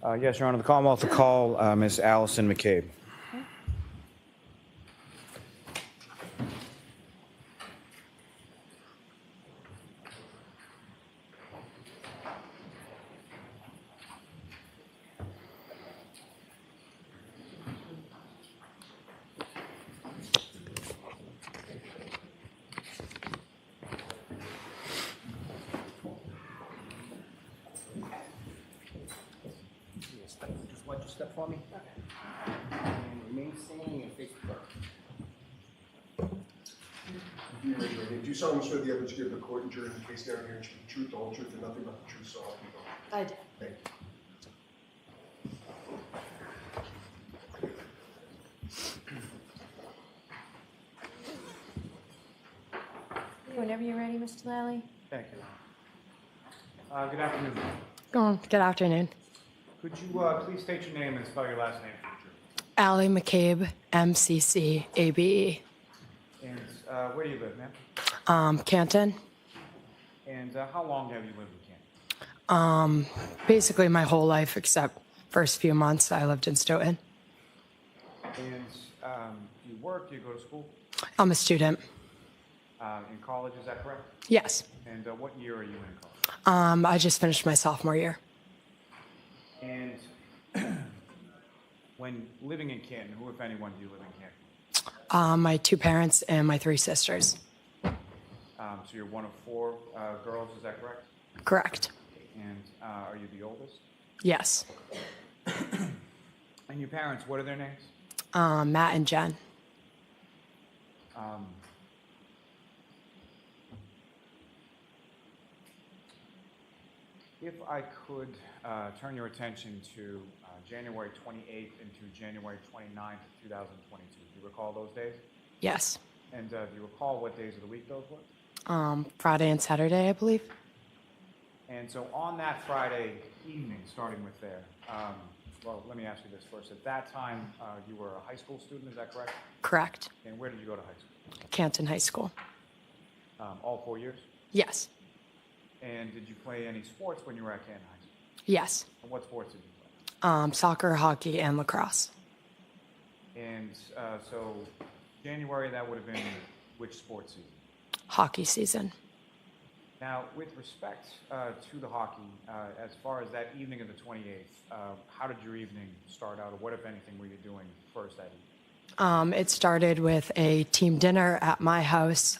Yes, Your Honor, the Commonwealth will call Ms. Allison McCabe. Just watch your step for me. And remain standing and face the clerk. Do solemnly swear the evidence you give the court and jury in the case down here and speak the truth, the whole truth, and nothing but the truth, so help you God? I do. Thank you. Whenever you're ready, Mr. Lally. Thank you. Good afternoon. Good afternoon. Could you please state your name and spell your last name for the jury? Allie McCabe, MCCABE. And where do you live, ma'am? Canton. And how long have you lived in Canton? Basically my whole life except first few months I lived in Stoughton. And do you work? Do you go to school? I'm a student. In college, is that correct? Yes. And what year are you in college? I just finished my sophomore year. And when living in Canton, who, if anyone, do you live in Canton? My two parents and my three sisters. So you're one of four girls, is that correct? Correct. And are you the oldest? Yes. And your parents, what are their names? Matt and Jen. If I could turn your attention to January 28th into January 29th, 2022. Do you recall those days? Yes. And do you recall what days of the week those were? Friday and Saturday, I believe. And so on that Friday evening, starting with there, well, let me ask you this first. At that time, you were a high school student, is that correct? Correct. And where did you go to high school? Canton High School. All 4 years? Yes. And did you play any sports when you were at Canton High School? Yes. And what sports did you play? Soccer, hockey, and lacrosse. And so January, that would have been which sports season? Hockey season. Now, with respect to the hockey, as far as that evening of the 28th, how did your evening start out, or what, if anything, were you doing first that evening? It started with a team dinner at my house.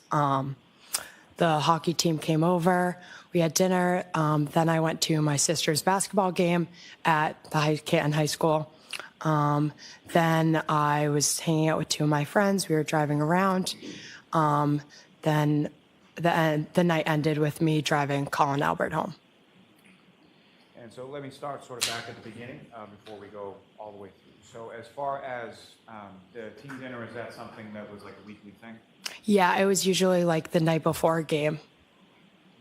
The hockey team came over. We had dinner. Then I went to my sister's basketball game at the Canton High School. Then I was hanging out with two of my friends. We were driving around. Then the night ended with me driving Colin Albert home. And so let me start sort of back at the beginning before we go all the way through. So as far as the team dinner, is that something that was like a weekly thing? Yeah, it was usually like the night before a game.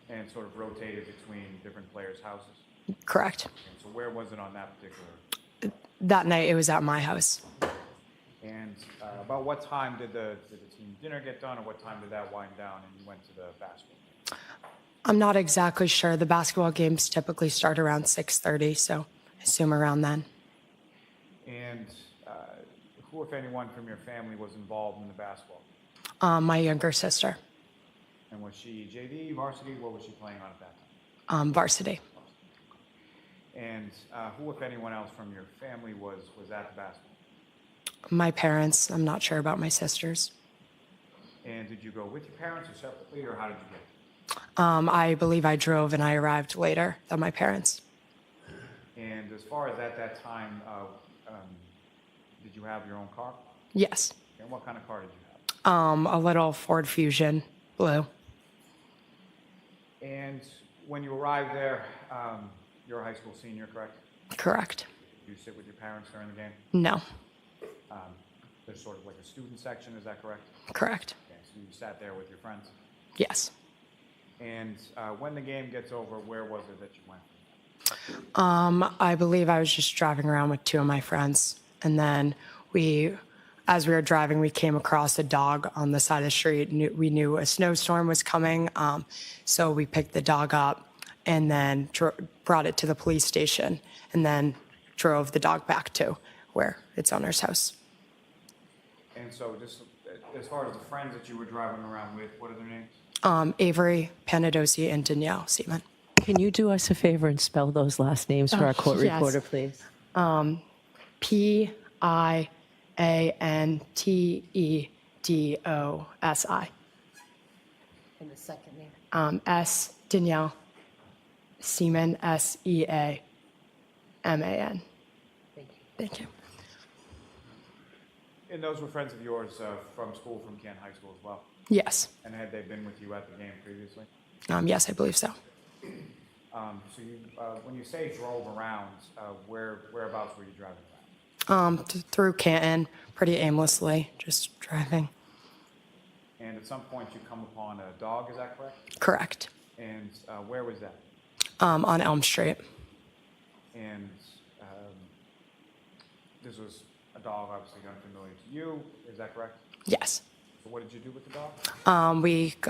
And sort of rotated between different players' houses? Correct. And so where was it on that particular? That night it was at my house. And about what time did the team dinner get done, or what time did that wind down and you went to the basketball game? I'm not exactly sure. The basketball games typically start around 6:30, so I assume around then. And who, if anyone, from your family was involved in the basketball? My younger sister, And was she JV, varsity? What was she playing on at that time? varsity. And who, if anyone else from your family, was at the basketball? My parents. I'm not sure about my sisters. And did you go with your parents or separately, or how did you get there? I believe I drove and I arrived later than my parents. And as far as at that time, did you have your own car? Yes. And what kind of car did you have? A little Ford Fusion, blue. And when you arrived there, you're a high school senior, correct? Correct. Did you sit with your parents during the game? No. There's sort of like a student section, is that correct? Correct. Okay, so you sat there with your friends. Yes. And when the game gets over, where was it that you went? I believe I was just driving around with two of my friends, and then as we were driving, we came across a dog on the side of the street. We knew a snowstorm was coming, so we picked the dog up and then brought it to the police station, and then drove the dog back to where its owner's house. And so just as far as the friends that you were driving around with, what are their names? Avery Panadosi and Danielle Seaman. Can you do us a favor and spell those last names for our court yes. reporter, please? Piantedosi. And the second name? S. Danielle Seaman, Seaman. Thank you. Thank you. And those were friends of yours from school, from Canton High School as well? Yes. And had they been with you at the game previously? Yes, I believe so. So you, when you say drove around, whereabouts were you driving around? Through Canton, pretty aimlessly, just driving. And at some point you come upon a dog, is that correct? Correct. And where was that? On Elm Street. And this was a dog obviously unfamiliar to you, is that correct? Yes. So what did you do with the dog?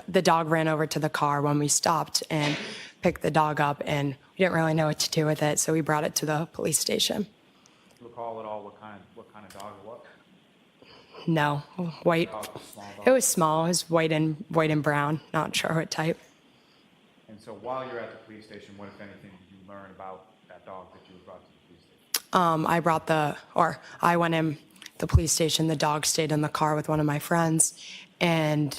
The dog ran over to the car when we stopped and picked the dog up, and we didn't really know what to do with it, so we brought it to the police station. Do you recall at all what kind of dog it was? No, white. Dog, small dog? It was small. It was white and brown. Not sure what type. And so while you're at the police station, what, if anything, did you learn about that dog that you brought to the police station? I went in the police station. The dog stayed in the car with one of my friends. And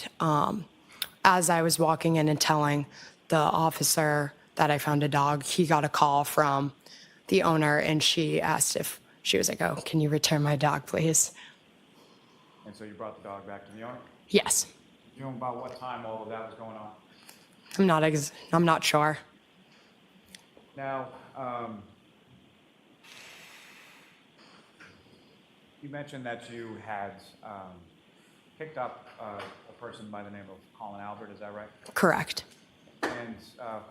as I was walking in and telling the officer that I found a dog, he got a call from the owner, and she asked if she was like, "Oh, can you return my dog, please?" And so you brought the dog back to the owner? Yes. Do you know about what time all of that was going on? I'm not sure. Now, you mentioned that you had picked up a person by the name of Colin Albert, is that right? Correct. And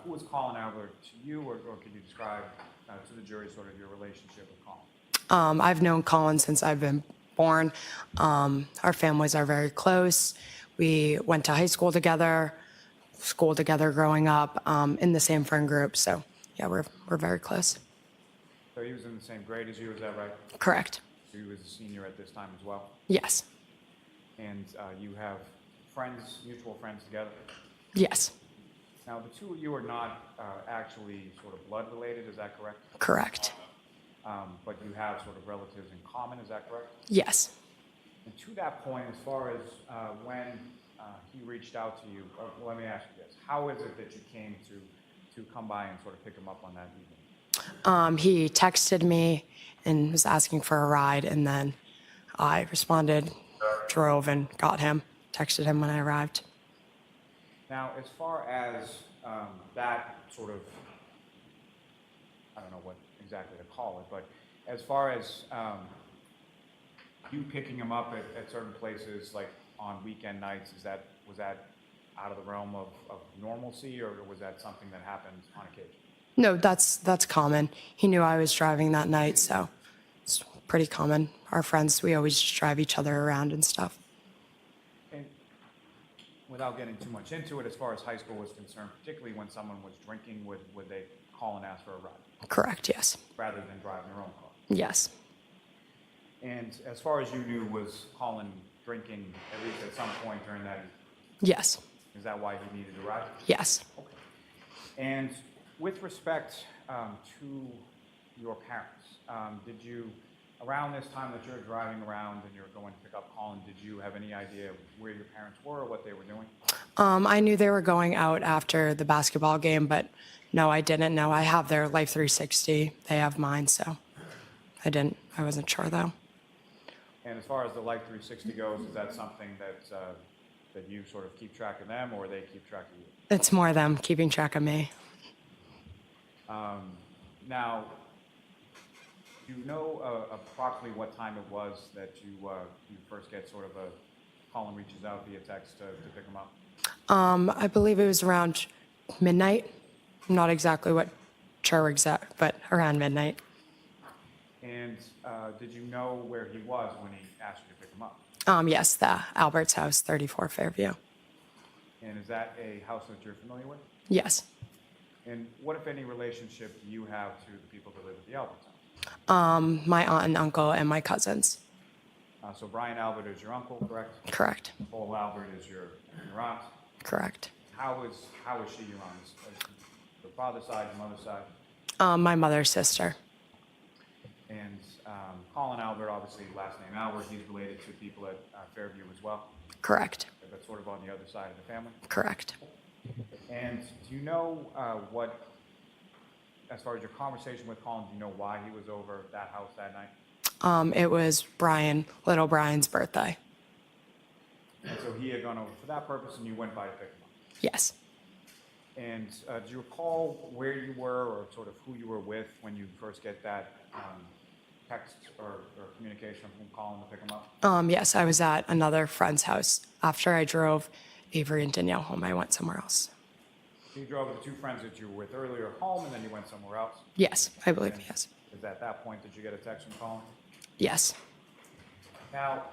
who was Colin Albert to you, or could you describe to the jury sort of your relationship with Colin? I've known Colin since I've been born. Our families are very close. We went to high school together growing up, in the same friend group. So yeah, we're very close. So he was in the same grade as you, is that right? Correct. So he was a senior at this time as well? Yes. And you have friends, mutual friends together? Yes. Now, the two of you are not actually sort of blood related, is that correct? Correct. But you have sort of relatives in common, is that correct? Yes. And to that point, as far as when he reached out to you, let me ask you this. How is it that you came to come by and sort of pick him up on that evening? He texted me and was asking for a ride, and then I responded, drove, and got him. Texted him when I arrived. Now, as far as that sort of, I don't know what exactly to call it, but as far as you picking him up at certain places, like on weekend nights, was that out of the realm of normalcy, or was that something that happened on occasion? No, that's common. He knew I was driving that night, so it's pretty common. Our friends, we always just drive each other around and stuff. And without getting too much into it, as far as high school was concerned, particularly when someone was drinking, would they call and ask for a ride? Correct, yes. Rather than driving their own car? Yes. And as far as you knew, was Colin drinking at least at some point during that evening? Yes. Is that why he needed a ride? Yes. Okay. And with respect to your parents, did you, around this time that you're driving around and you're going to pick up Colin, did you have any idea where your parents were or what they were doing? I knew they were going out after the basketball game, but no, I didn't know. I have their Life 360. They have mine, so I wasn't sure though. And as far as the Life 360 goes, is that something that that you sort of keep track of them, or they keep track of you? It's more them keeping track of me. Now, do you know approximately what time it was that you first get sort of a Colin reaches out via text to pick him up? I believe it was around midnight. I'm not exactly sure exact, but around midnight. And did you know where he was when he asked you to pick him up? Yes, the Albert's house, 34 Fairview. And is that a house that you're familiar with? Yes. And what, if any, relationship do you have to the people that live at the Alberts house? My aunt and uncle and my cousins. So Brian Albert is your uncle, correct? Correct. Paul Albert is your aunt. Correct. How is she your aunt? Is your father's side, your mother's side? My mother's sister. And Colin Albert, obviously last name Albert, he's related to people at Fairview as well, Correct. but sort of on the other side of the family. Correct. And do you know what, as far as your conversation with Colin, do you know why he was over at that house that night? It was little Brian's birthday. And so he had gone over for that purpose, and you went by to pick him up. Yes. And do you recall where you were, or sort of who you were with when you first get that text or communication from Colin to pick him up? Yes, I was at another friend's house. After I drove Avery and Danielle home, I went somewhere else. So you drove with the two friends that you were with earlier home, and then you went somewhere else? Yes, I believe, And yes. Is at that point that you get a text from Colin? Yes. Now,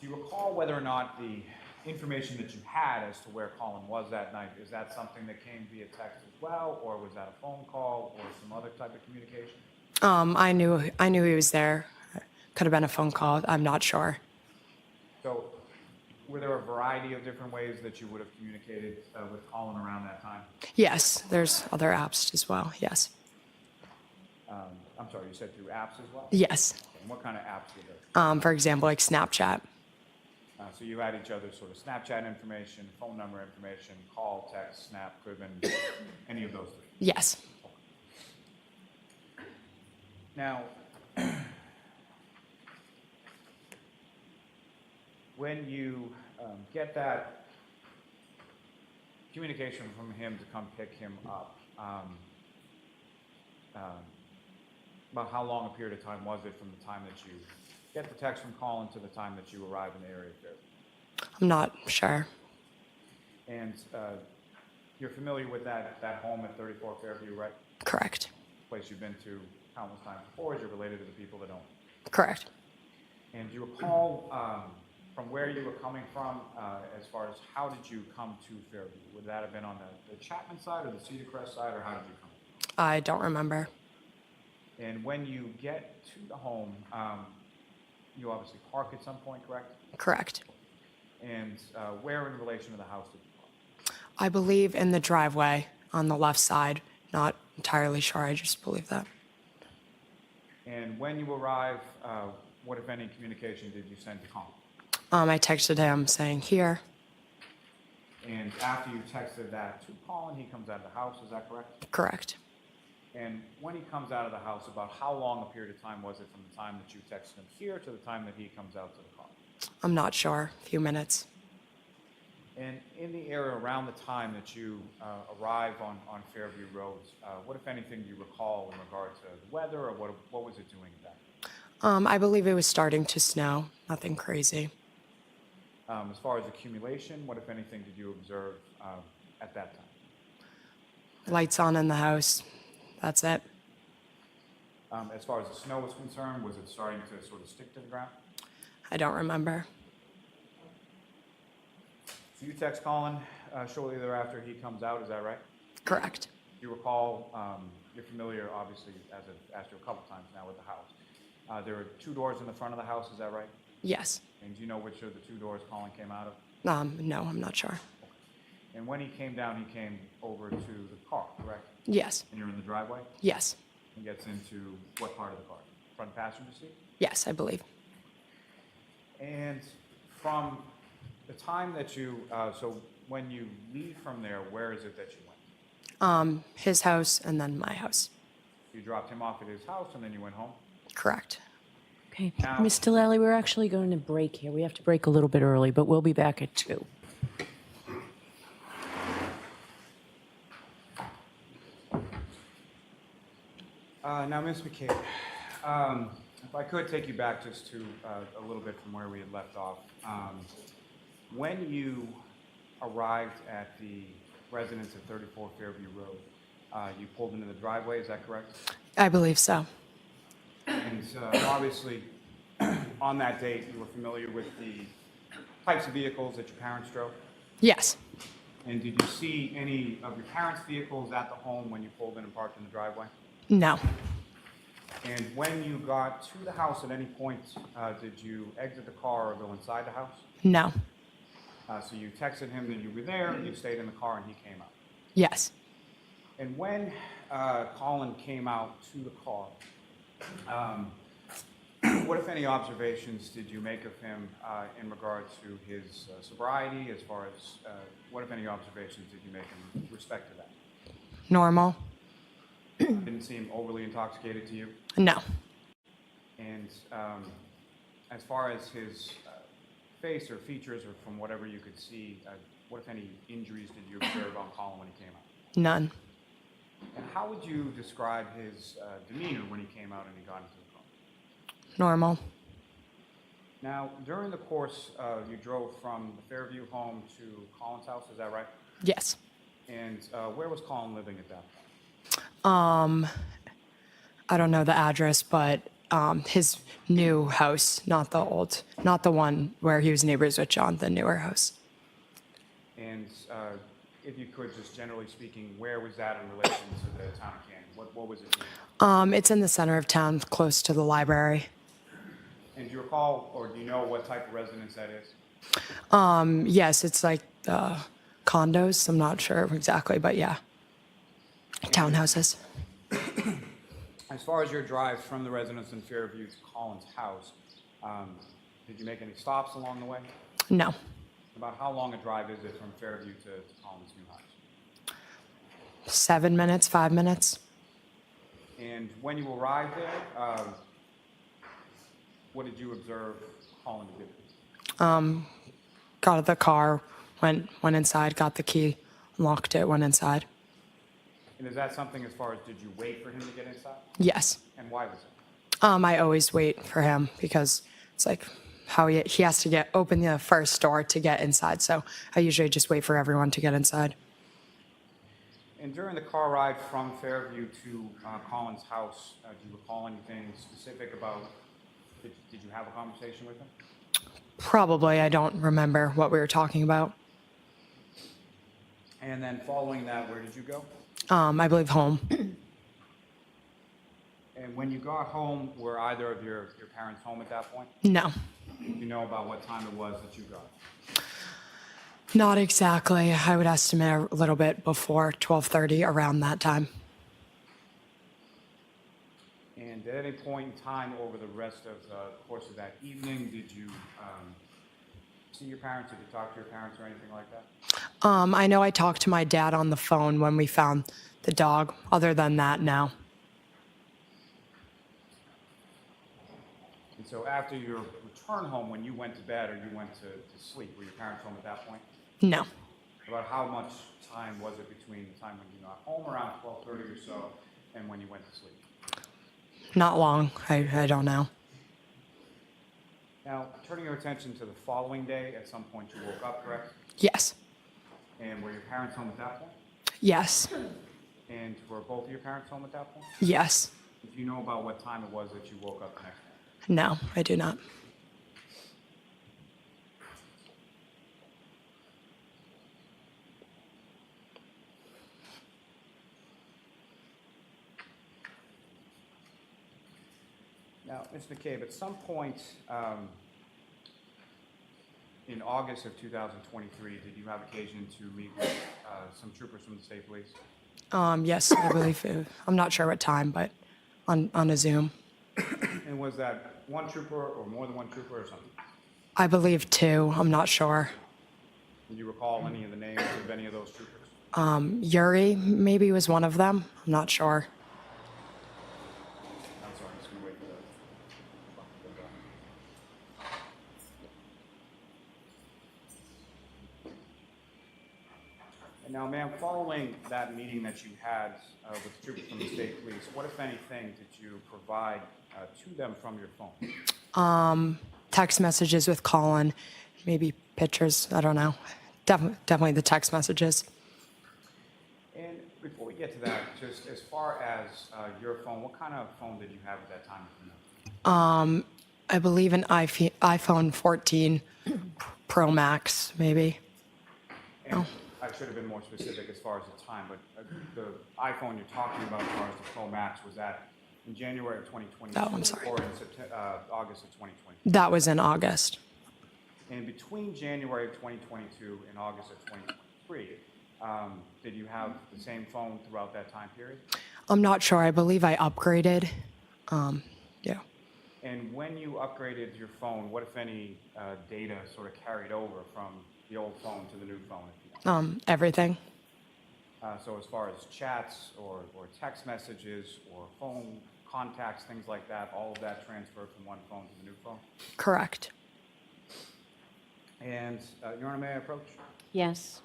do you recall whether or not the information that you had as to where Colin was that night, is that something that came via text as well, or was that a phone call or some other type of communication? I knew he was there. Could have been a phone call. I'm not sure. So, were there a variety of different ways that you would have communicated with Colin around that time? Yes, there's other apps as well. Yes. I'm sorry, you said through apps as well? Yes. And what kind of apps were there? For example, like Snapchat. So you had each other's sort of Snapchat information, phone number information, call, text, snap, could have been any of those three. Yes. Now, when you get that communication from him to come pick him up, about how long a period of time was it from the time that you get the text from Colin to the time that you arrive in the area of Fairview? I'm not sure. And you're familiar with that home at 34 Fairview, right? Correct. Place you've been to countless times before, as you're related to the people that own it. Correct. And do you recall from where you were coming from, as far as how did you come to Fairview? Would that have been on the Chapman side or the Cedar Crest side, or how did you come? I don't remember. And when you get to the home, you obviously park at some point, correct? Correct. And where in relation to the house did you park? I believe in the driveway on the left side. Not entirely sure. I just believe that. And when you arrive, what, if any, communication did you send to Colin? I texted him saying here. And after you texted that to Colin, he comes out of the house, is that correct? Correct. And when he comes out of the house, about how long a period of time was it from the time that you texted him here to the time that he comes out to the car? I'm not sure. A few minutes. And in the area around the time that you arrive on Fairview Road, what, if anything, do you recall in regard to the weather, or what was it doing at that? I believe it was starting to snow. Nothing crazy. As far as accumulation, what, if anything, did you observe at that time? Lights on in the house. That's it. As far as the snow was concerned, was it starting to sort of stick to the ground? I don't remember. So you text Colin shortly thereafter he comes out, is that right? Correct. You recall, you're familiar, obviously, as I've asked you a couple times now with the house. There are two doors in the front of the house, is that right? Yes. And do you know which of the two doors Colin came out of? No, I'm not sure. And when he came down, he came over to the car, correct? Yes. And you're in the driveway? Yes. And gets into what part of the car? Front passenger seat? Yes, I believe. And from the time that you, so when you leave from there, where is it that you went? His house and then my house. You dropped him off at his house and then you went home? Correct. Okay. Now- Ms. Delally, we're actually going to break here. We have to break a little bit early, but we'll be back at 2. Now, Ms. McCabe, if I could take you back just to a little bit from where we had left off. When you arrived at the residence at 34 Fairview Road, you pulled into the driveway, is that correct? I believe so. And obviously, on that date, you were familiar with the types of vehicles that your parents drove? Yes. And did you see any of your parents' vehicles at the home when you pulled in and parked in the driveway? No. And when you got to the house at any point, did you exit the car or go inside the house? No. So you texted him that you were there, you stayed in the car, and he came out. Yes. And when Colin came out to the car, what, if any, observations did you make of him in regard to his sobriety, as far as, what, if any, observations did you make in respect to that? Normal? Didn't seem overly intoxicated to you? No. And as far as his face or features, or from whatever you could see, what, if any, injuries did you observe on Colin when he came out? None. And how would you describe his demeanor when he came out and he got into the car? Normal? Now, during the course, you drove from the Fairview home to Colin's house, is that right? Yes. And where was Colin living at that point? I don't know the address, but his new house, not the one where he was neighbors with John, the newer house. And if you could, just generally speaking, where was that in relation to the town of Canton? What was it? It's in the center of town, close to the library. And do you recall, or do you know what type of residence that is? Yes, it's like condos. I'm not sure exactly, but yeah. Townhouses. As far as your drive from the residence in Fairview to Colin's house, did you make any stops along the way? No. About how long a drive is it from Fairview to Colin's new house? 7 minutes, 5 minutes. And when you arrived there, what did you observe Colin do? Got out of the car, went inside, got the key, locked it, went inside. And is that something as far as, did you wait for him to get inside? Yes. And why was it? I always wait for him because it's like how he has to open the first door to get inside. So I usually just wait for everyone to get inside. And during the car ride from Fairview to Colin's house, do you recall anything specific about, did you have a conversation with him? Probably. I don't remember what we were talking about. And then following that, where did you go? I believe home. And when you got home, were either of your parents home at that point? No. Do you know about what time it was that you got? Not exactly. I would estimate a little bit before 12:30, around that time. And at any point in time over the rest of the course of that evening, did you see your parents? Did you talk to your parents or anything like that? I know I talked to my dad on the phone when we found the dog. Other than that, no. And so after your return home, when you went to bed or you went to sleep, were your parents home at that point? No. About how much time was it between the time when you got home, around 12:30 or so, and when you went to sleep? Not long. I don't know. Now, turning your attention to the following day, at some point you woke up, correct? Yes. And were your parents home at that point? Yes. And were both of your parents home at that point? Yes. Do you know about what time it was that you woke up the next morning? No, I do not. Now, Ms. McCabe, at some point in August of 2023, did you have occasion to meet with some troopers from the state police? Yes, I believe. I'm not sure what time, but on a Zoom. And was that one trooper or more than one trooper or something? I believe 2. I'm not sure. Do you recall any of the names of any of those troopers? Yuri maybe was one of them. I'm not sure. I'm sorry, I'm just gonna wait for that. And now, ma'am, following that meeting that you had with the troopers from the state police, what, if anything, did you provide to them from your phone? Text messages with Colin, maybe pictures. I don't know. Definitely the text messages. And before we get to that, just as far as your phone, what kind of phone did you have at that time? I believe an iPhone 14 Pro Max, maybe. And I should have been more specific as far as the time, but the iPhone you're talking about as far as the Pro Max, was that In January of 2022? Oh, I'm sorry. Or in August of 2022? That was in August. And between January of 2022 and August of 2023, did you have the same phone throughout that time period? I'm not sure. I believe I upgraded. Yeah. And when you upgraded your phone, what, if any, data sort of carried over from the old phone to the new phone? Everything. So as far as chats or text messages or phone contacts, things like that, all of that transferred from one phone to the new phone? Correct. And, Your Honor, may I approach? Yes.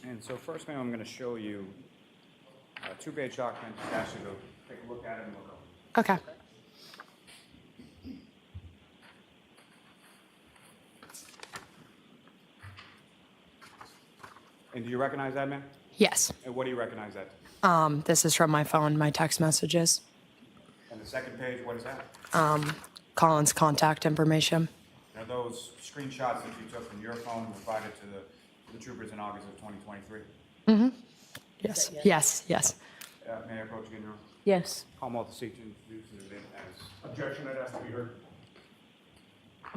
And so first, ma'am, I'm going to show you a two-page document, just ask you to take a look at it and look over. Okay. And do you recognize that, ma'am? Yes. And what do you recognize that? This is from my phone, my text messages. And the second page, what is that? Colin's contact information. Are those screenshots that you took from your phone and provided to the troopers in August of 2023? Yes. Yes. Yes. May I approach again, Your Honor? Yes. Call Malta seek to introduce the event as Objection, I'd ask to be heard.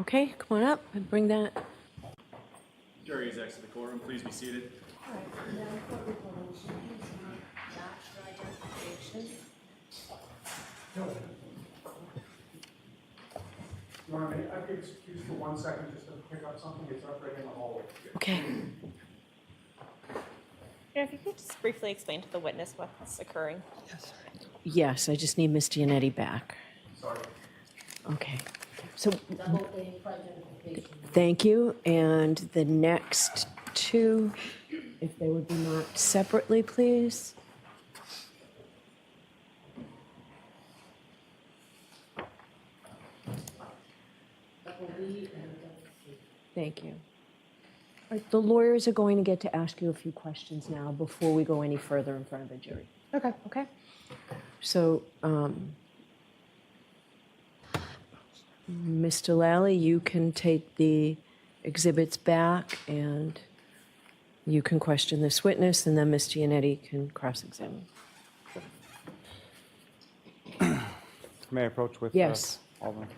Okay, come on up and bring that. Jury is exited the courtroom. Please be seated. Your Honor, may I be excused for 1 second just to pick up something? It's up right in the hallway. Okay. If you could just briefly explain to the witness what's occurring. Yes, I just need Miss Giannetti back. Sorry. Okay. So, thank you. And the next two, if they would be marked separately, please. Thank you. All right, the lawyers are going to get to ask you a few questions now before we go any further in front of the jury. Okay. Okay? So, Mr. Lally, you can take the exhibits back and you can question this witness, and then Ms. Giannetti can cross-examine. May I approach with? Yes. Alderman?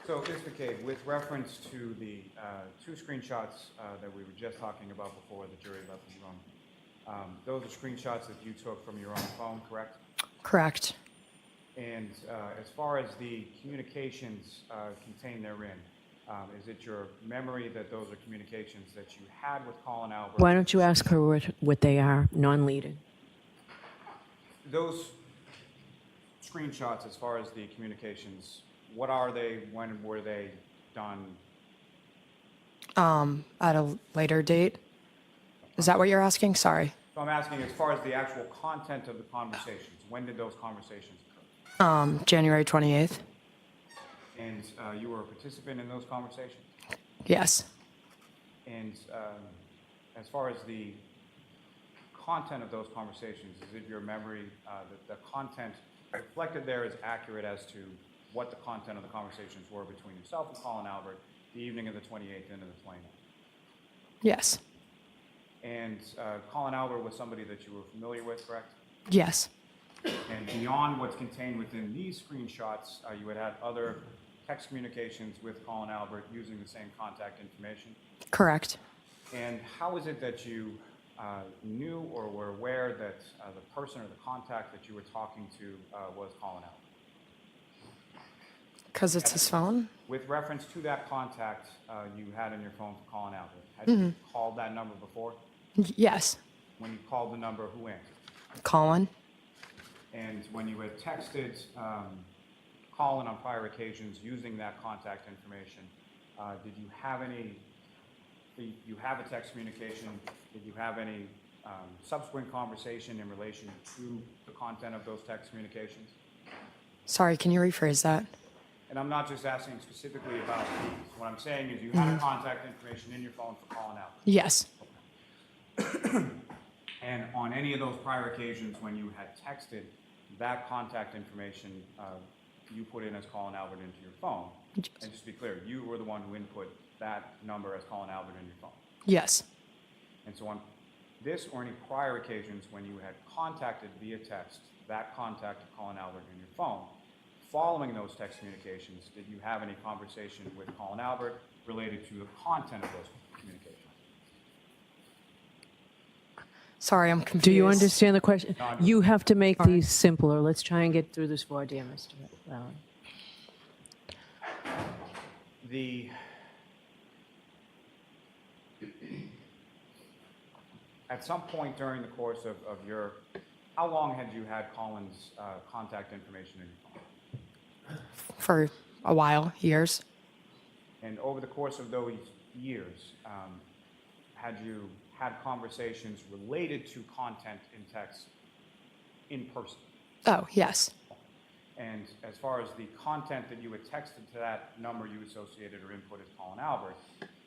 So, Ms. McCabe, with reference to the two screenshots that we were just talking about before the jury left the room, those are screenshots that you took from your own phone, correct? Correct. And as far as the communications contained therein, is it your memory that those are communications that you had with Colin Albert? Why don't you ask her what they are, non-leaded? Those screenshots, as far as the communications, what are they? When were they done? At a later date. Is that what you're asking? Sorry. So I'm asking, as far as the actual content of the conversations, when did those conversations occur? January 28th. And you were a participant in those conversations? Yes. And as far as the content of those conversations, is it your memory that the content reflected there is accurate as to what the content of the conversations were between yourself and Colin Albert the evening of the 28th into the 29th? Yes. And Colin Albert was somebody that you were familiar with, correct? Yes. And beyond what's contained within these screenshots, you had other text communications with Colin Albert using the same contact information? Correct. And how is it that you knew or were aware that the person or the contact that you were talking to was Colin Albert? Because it's his phone? With reference to that contact you had in your phone for Colin Albert, had you called that number before? Yes. When you called the number, who answered? Colin? And when you had texted Colin on prior occasions using that contact information, did you have any, you have a text communication, did you have any subsequent conversation in relation to the content of those text communications? Sorry, can you rephrase that? And I'm not just asking specifically about these. What I'm saying is you had contact information in your phone for calling out. Yes. And on any of those prior occasions when you had texted, that contact information you put in as Colin Albert into your phone. Yes. And just to be clear, you were the one who input that number as Colin Albert in your phone. Yes. And so on this or any prior occasions when you had contacted via text that contact of Colin Albert in your phone, following those text communications, did you have any conversation with Colin Albert related to the content of those communications? Sorry, I'm confused. Do you understand the question? No, I- You have to make Sorry. these simpler. Let's try and get through this voir dire, Mr. Allen. At some point during the course of your, how long had you had Colin's contact information in your phone? For a while, years. And over the course of those years, had you had conversations related to content in text in person? Oh, yes. And as far as the content that you had texted to that number you associated or input as Colin Albert,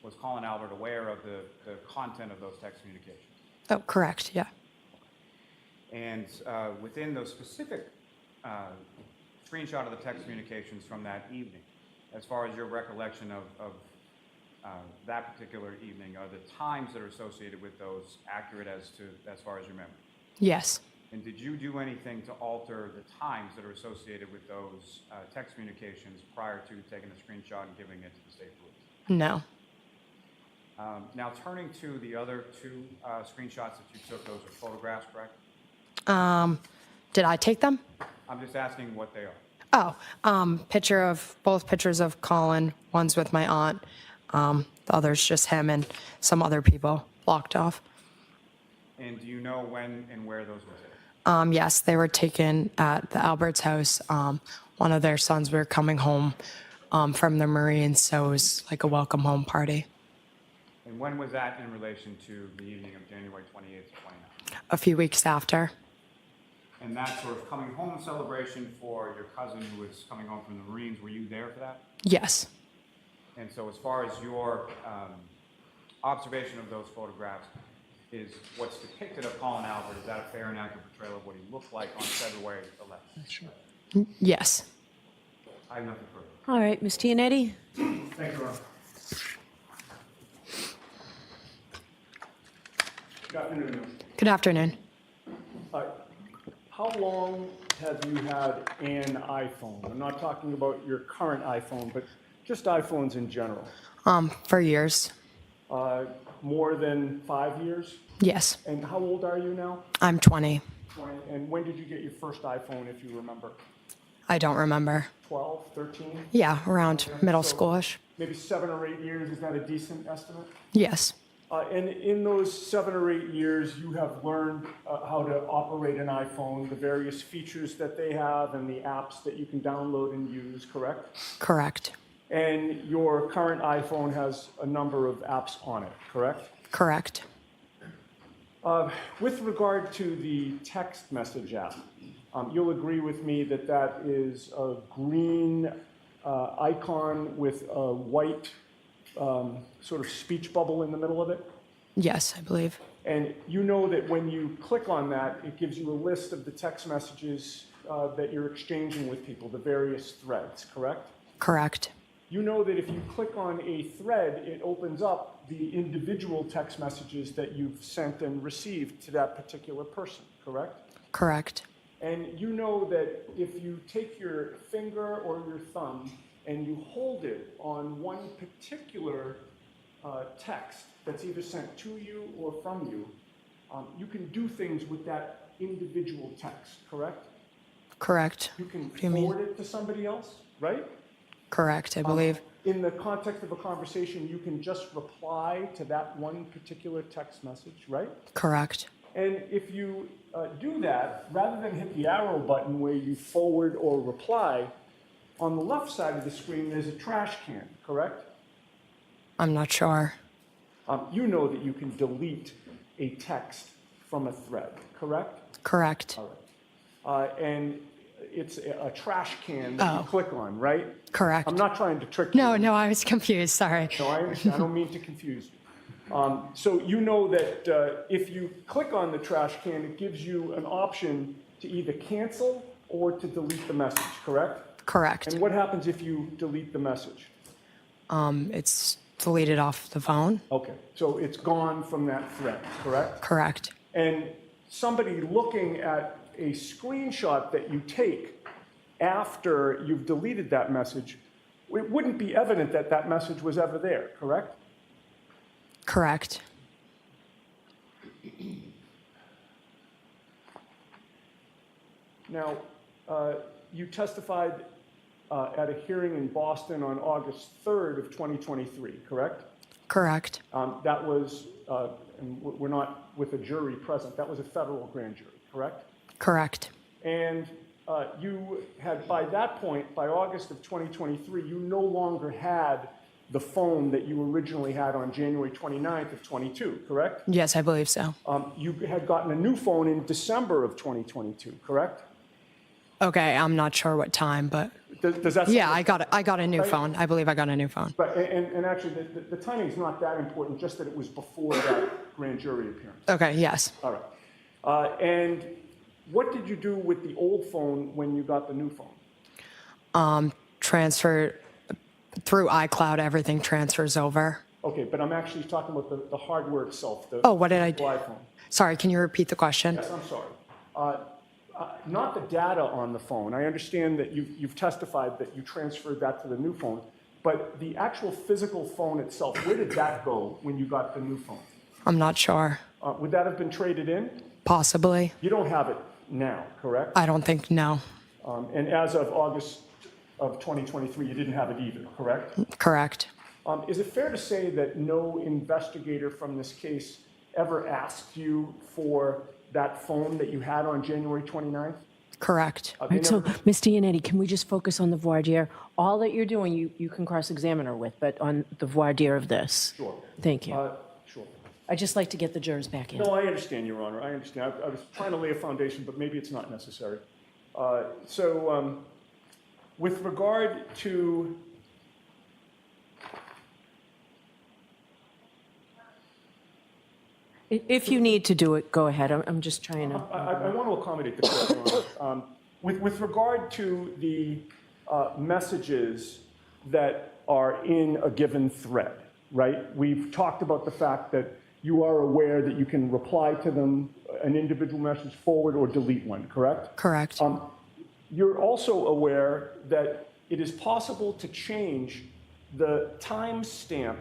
was Colin Albert aware of the content of those text communications? Oh, correct, yeah. And within those specific screenshot of the text communications from that evening, as far as your recollection of that particular evening, are the times that are associated with those accurate as far as your memory? Yes. And did you do anything to alter the times that are associated with those text communications prior to taking a screenshot and giving it to the state police? No. Now, turning to the other two screenshots that you took, those are photographs, correct? Did I take them? I'm just asking what they are. Oh, both pictures of Colin. One's with my aunt. The other's just him and some other people blocked off. And do you know when and where those were taken? Yes, they were taken at the Albert's house. One of their sons were coming home from the Marines, so it was like a welcome home party. And when was that in relation to the evening of January 28th to 29th? A few weeks after. And that sort of coming home celebration for your cousin who was coming home from the Marines, were you there for that? Yes. And so as far as your observation of those photographs, is what's depicted of Colin Albert, is that a fair and accurate portrayal of what he looked like on February 11th? Sure. Yes. I have nothing further. All right, Ms. Gianetti? Thank you, Ron. Good afternoon. Good afternoon. How long have you had an iPhone? I'm not talking about your current iPhone, but just iPhones in general. For years. More than 5 years? Yes. And how old are you now? I'm 20. 20. And when did you get your first iPhone, if you remember? I don't remember. 12, 13? Yeah, around middle So schoolish. Maybe 7 or 8 years, is that a decent estimate? Yes. And in those 7 or 8 years, you have learned how to operate an iPhone, the various features that they have and the apps that you can download and use, correct? Correct. And your current iPhone has a number of apps on it, correct? Correct. With regard to the text message app, you'll agree with me that that is a green icon with a white sort of speech bubble in the middle of it. Yes, I believe. And you know that when you click on that, it gives you a list of the text messages that you're exchanging with people, the various threads, correct? Correct. You know that if you click on a thread, it opens up the individual text messages that you've sent and received to that particular person, correct? Correct. And you know that if you take your finger or your thumb and you hold it on one particular text that's either sent to you or from you, you can do things with that individual text, correct? Correct. You can do you mean? forward it to somebody else, right? Correct, I believe. In the context of a conversation, you can just reply to that one particular text message, right? Correct. And if you do that, rather than hit the arrow button where you forward or reply, on the left side of the screen there's a trash can, correct? I'm not sure. You know that you can delete a text from a thread, correct? Correct. All right. And it's a trash can that you Oh. click on, right? Correct. I'm not trying to trick you. No, I was confused. Sorry. No, I understand. I don't mean to confuse you. So you know that if you click on the trash can, it gives you an option to either cancel or to delete the message, correct? Correct. And what happens if you delete the message? It's deleted off the phone. Okay, so it's gone from that thread, correct? Correct. And somebody looking at a screenshot that you take after you've deleted that message, it wouldn't be evident that that message was ever there, correct? Correct. Now, you testified at a hearing in Boston on August 3rd of 2023, correct? Correct. That was, and we're not with a jury present, that was a federal grand jury, correct? Correct. And you had, by that point, by August of 2023, you no longer had the phone that you originally had on January 29th of 22, correct? Yes, I believe so. You had gotten a new phone in December of 2022, correct? Okay, I'm not sure what time, but Does that? yeah, I got a new phone. I believe I got a new phone. But, and actually, the timing is not that important, just that it was before that grand jury appearance. Okay, yes. All right. And what did you do with the old phone when you got the new phone? Transfer through iCloud, everything transfers over. Okay, but I'm actually talking about the hardware itself. Oh, what did I do? iPhone. Sorry, can you repeat the question? Yes, I'm sorry. Not the data on the phone. I understand that you've testified that you transferred that to the new phone, but the actual physical phone itself, where did that go when you got the new phone? I'm not sure. Would that have been traded in? Possibly. You don't have it now, correct? I don't think, no. And as of August of 2023, you didn't have it either, correct? Correct. Is it fair to say that no investigator from this case ever asked you for that phone that you had on January 29th? Correct. They Right, so, never- Ms. Dianetti, can we just focus on the voir dire? All that you're doing, you can cross-examine her with, but on the voir dire of this. Sure. Thank you. Sure. I'd just like to get the jurors back in. No, I understand, Your Honor. I understand. I was trying to lay a foundation, but maybe it's not necessary. With regard to If you need to do it, go ahead. I'm just trying to. I want to accommodate the court, Your Honor. With regard to the messages that are in a given thread, right? We've talked about the fact that you are aware that you can reply to them, an individual message, forward or delete one, correct? Correct. You're also aware that it is possible to change the timestamp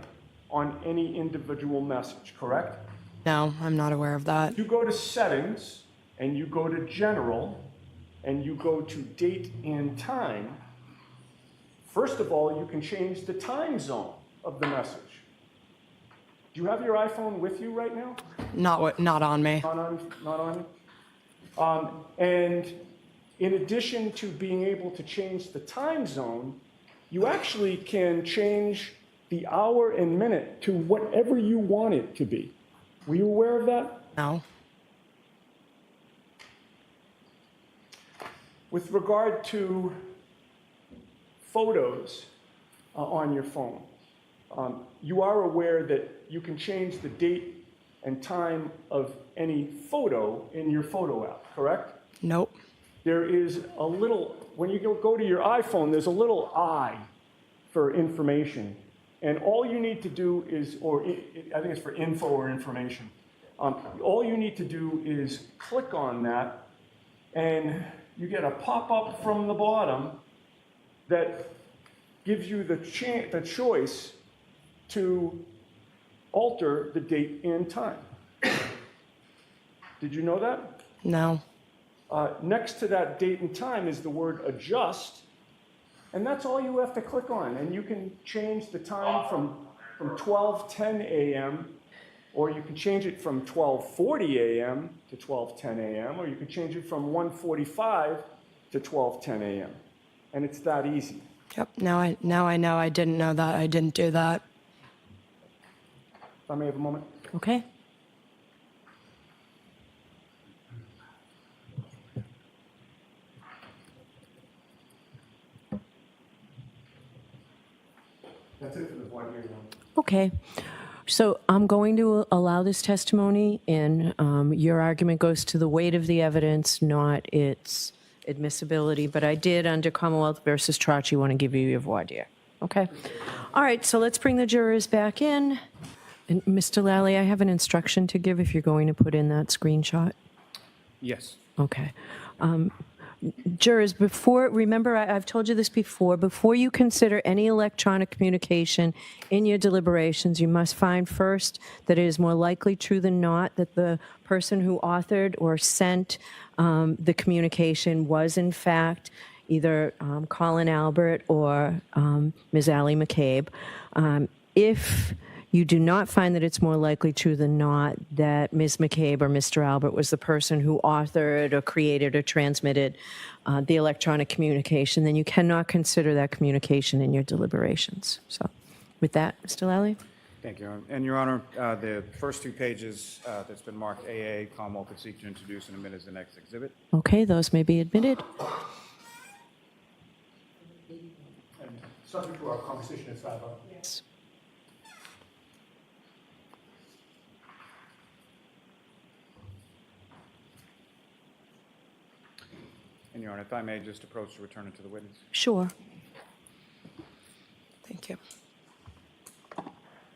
on any individual message, correct? No, I'm not aware of that. You go to settings and you go to general and you go to date and time. First of all, you can change the time zone of the message. Do you have your iPhone with you right now? Not on me. Not on you? And in addition to being able to change the time zone, you actually can change the hour and minute to whatever you want it to be. Were you aware of that? No. With regard to photos on your phone, you are aware that you can change the date and time of any photo in your photo app, correct? Nope. There is a little, when you go to your iPhone, there's a little I for information. And all you need to do is, I think it's for info or information. All you need to do is click on that, and you get a pop-up from the bottom that gives you the choice to alter the date and time. Did you know that? No. Next to that date and time is the word adjust, and that's all you have to click on. And you can change the time from 12:10 a.m., or you can change it from 12:40 a.m. to 12:10 a.m., or you can change it from 1:45 to 12:10 a.m. And it's that easy. Yep. Now I know. I didn't know that. I didn't do that. If I may have a moment. Okay. That's it for the voir dire. Okay. So I'm going to allow this testimony in. Your argument goes to the weight of the evidence, not its admissibility. But I did, under Commonwealth versus Tracci, want to give you your voir dire. Okay? All right, so let's bring the jurors back in. And Mr. Lally, I have an instruction to give if you're going to put in that screenshot. Yes. Okay. Jurors, remember, I've told you this before you consider any electronic communication in your deliberations, you must find first that it is more likely true than not that the person who authored or sent the communication was, in fact, either Colin Albert or Ms. Allie McCabe. If you do not find that it's more likely true than not that Ms. McCabe or Mr. Albert was the person who authored or created or transmitted the electronic communication, then you cannot consider that communication in your deliberations. So with that, Mr. Lally? Thank you, Your Honor. And Your Honor, the first 2 pages that's been marked AA, Commonwealth would seek to introduce and admit as the next exhibit. Okay, those may be admitted. And subject to our conversation at sidebar. Yes. And Your Honor, if I may just approach to return it to the witness. Sure. Thank you.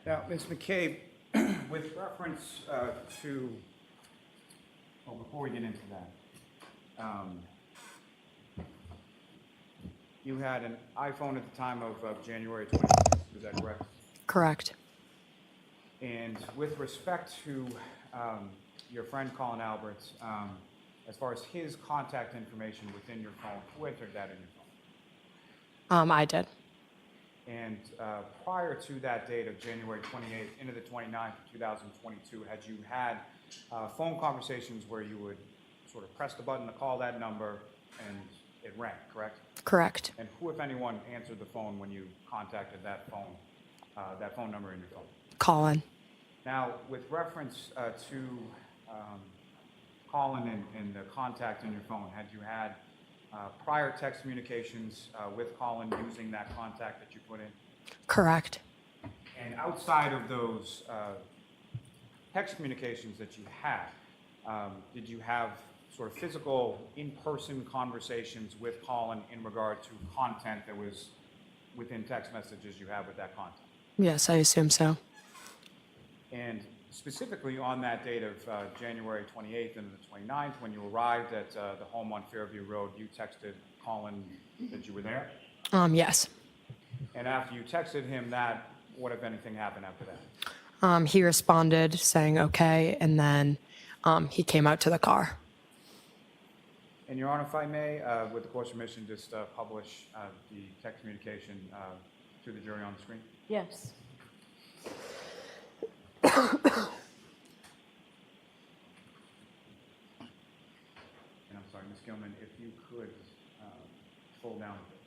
Now, Ms. McCabe, with reference to, well, before we get into that, you had an iPhone at the time of January 20th, is that correct? Correct. And with respect to your friend Colin Alberts, as far as his contact information within your phone, who entered that in your phone? I did. And prior to that date of January 28th into the 29th of 2022, had you had phone conversations where you would sort of press the button to call that number and it rang, correct? Correct. And who, if anyone, answered the phone when you contacted that phone number in your phone? Colin. Now, with reference to Colin and the contact in your phone, had you had prior text communications with Colin using that contact that you put in? Correct. And outside of those text communications that you had, did you have sort of physical, in-person conversations with Colin in regard to content that was within text messages you have with that content? Yes, I assume so. And specifically on that date of January 28th and the 29th, when you arrived at the home on Fairview Road, you texted Colin that you were there? Yes. And after you texted him that, what, if anything, happened after that? He responded saying okay, and then he came out to the car. And Your Honor, if I may, with the court's permission, just publish the text communication to the jury on the screen? Yes. And I'm sorry, Ms. Gilman, if you could scroll down a bit.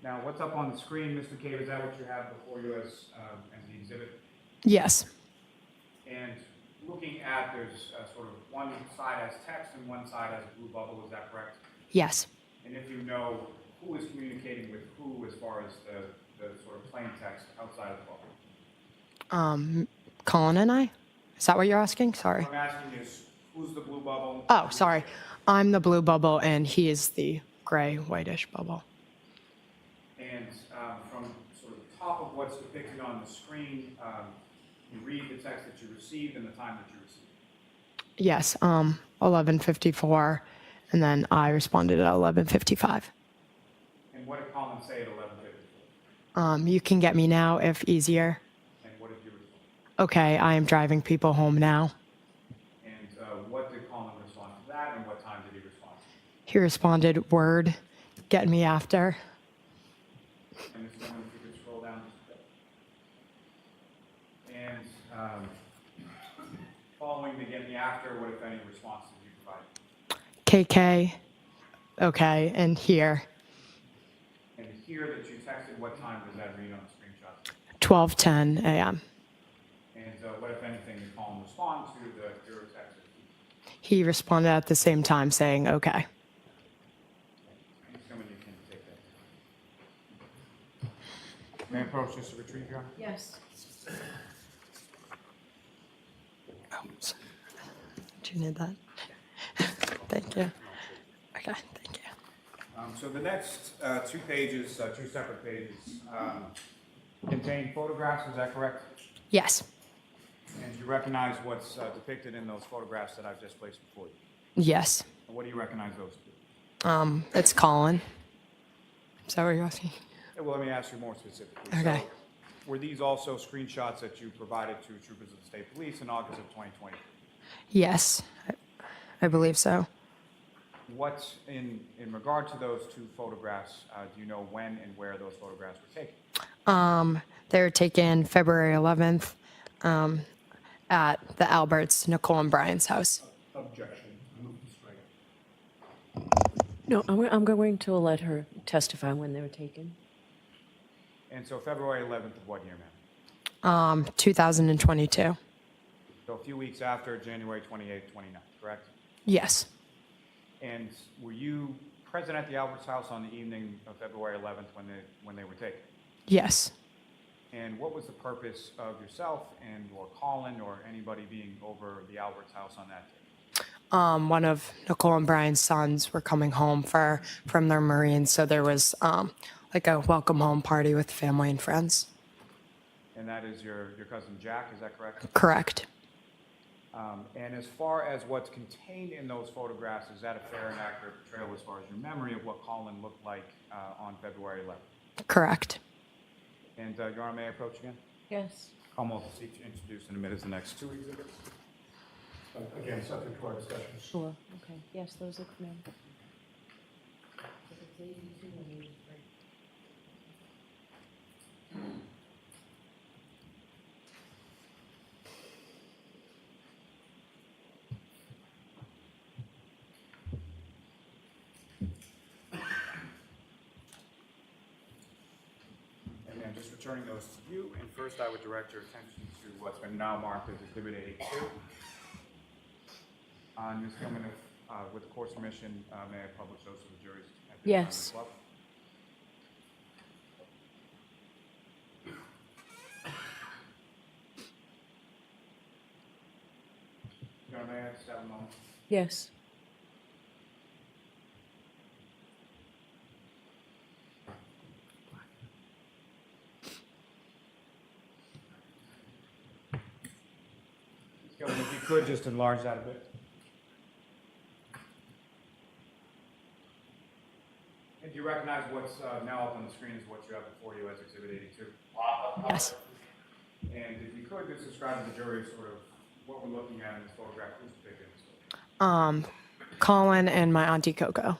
Now, what's up on the screen, Mr. McCabe, is that what you have before you as the exhibit? Yes. And looking at, there's sort of one side as text and one side as a blue bubble, is that correct? Yes. And if you know who is communicating with who as far as the sort of plain text outside of the bubble? Colin and I? Is that what you're asking? Sorry. What I'm asking is, who's the blue bubble? Oh, sorry. I'm the blue bubble, and he is the gray, whitish bubble. And from sort of the top of what's depicted on the screen, you read the text that you received and the time that you received. Yes, 11:54, and then I responded at 11:55. And what did Colin say at 11:54? You can get me now if easier. And what did you respond? Okay, I am driving people home now. And what did Colin respond to that, and what time did he respond? He responded, word, get me after. And Ms. Gilman, if you could scroll down just a bit. And following the get me after, what, if any, response did you provide? KK, okay, and here, And here that you texted, what time does that read on the screenshot? 12:10 a.m. And what, if anything, did Colin respond to your text? He responded at the same time saying, okay. Ms. Gilman, you can take that. May I approach just to retrieve, Your Honor? Yes. Oops. Do you need that? Thank you. Okay, thank you. So the next two pages, two separate pages, contain photographs, is that correct? Yes. And do you recognize what's depicted in those photographs that I've just placed before you? Yes. And what do you recognize those to be? It's Colin. Is that what you're asking? Well, let me ask you more specifically. Okay. So, were these also screenshots that you provided to troopers of the state police in August of 2020? Yes, I believe so. What, in regard to those two photographs, do you know when and where those photographs were taken? They were taken February 11th at the Alberts, Nicole and Brian's house. Objection. Move to strike. No, I'm going to let her testify when they were taken. And so February 11th of what year, ma'am? 2022. So a few weeks after January 28th, 29th, correct? Yes. And were you present at the Alberts house on the evening of February 11th when they were taken? Yes. And what was the purpose of yourself and or Colin or anybody being over the Alberts house on that day? One of Nicole and Brian's sons were coming home from their Marines, so there was like a welcome home party with family and friends. And that is your cousin Jack, is that correct? Correct. And as far as what's contained in those photographs, is that a fair and accurate portrayal as far as your memory of what Colin looked like on February 11th? Correct. And Your Honor, may I approach again? Yes. Almost seek to introduce in a minute the next two exhibits. Again, subject to our discussion. Sure. Okay. Yes, those look familiar. And then just returning those to you, and first I would direct your attention to what's been now marked as Exhibit 82. Ms. Gilman, with the court's permission, may I publish those to the juries at this time Yes. as well? Your Honor, may I just have a moment? Yes. Ms. Gilman, if you could just enlarge that a bit. And do you recognize what's now up on the screen is what you have before you as Exhibit 82? Yes. And if you could just describe to the jury sort of what we're looking at in this photograph, who's depicted in this photograph? Colin and my auntie Coco.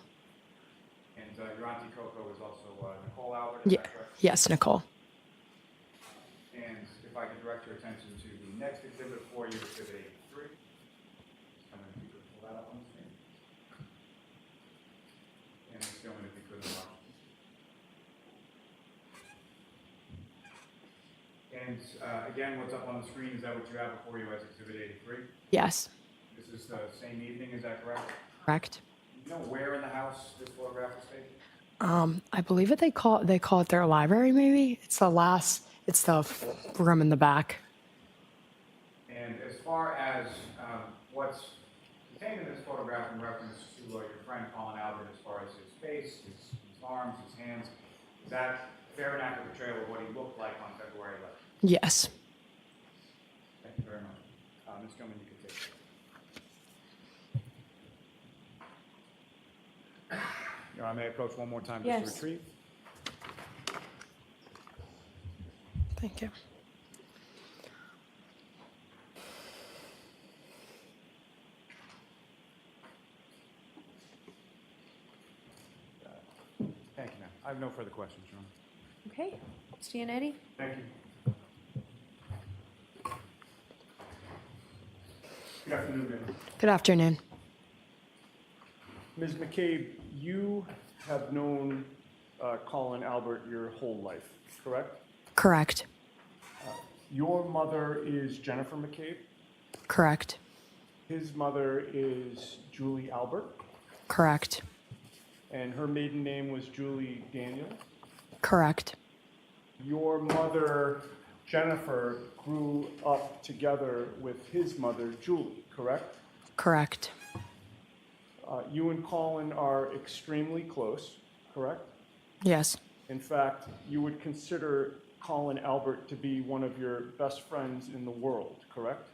And your auntie Coco is also Nicole Albert, is Yeah. that correct? Yes, Nicole. And if I could direct your attention to the next exhibit for you, Exhibit 83. And then if you could pull that up on the screen. And Ms. Gilman, if you could enlarge. And again, what's up on the screen, is that what you have before you as Exhibit 83? Yes. This is the same evening, is that correct? Correct. Do you know where in the house this photograph was taken? I believe they call it their library. Maybe it's the room in the back. And as far as what's contained in this photograph in reference to your friend Colin Albert, as far as his face, his arms, his hands, is that fair and accurate portrayal of what he looked like on February 11th? Yes. Thank you very much. Ms. Gilman, you can take it. Your Honor, may I approach one more time just Yes. to retrieve? Thank you. Thank you, ma'am. I have no further questions, Your Honor. Okay. Stianetti? Thank you. Good afternoon, ma'am. Good afternoon. Ms. McCabe, you have known Colin Albert your whole life, correct? Correct. Your mother is Jennifer McCabe. Correct. His mother is Julie Albert, Correct. and her maiden name was Julie Daniel. Correct. your mother, Jennifer, grew up together with his mother, Julie, correct? Correct. You and Colin are extremely close, correct? Yes. In fact, you would consider Colin Albert to be one of your best friends in the world, correct?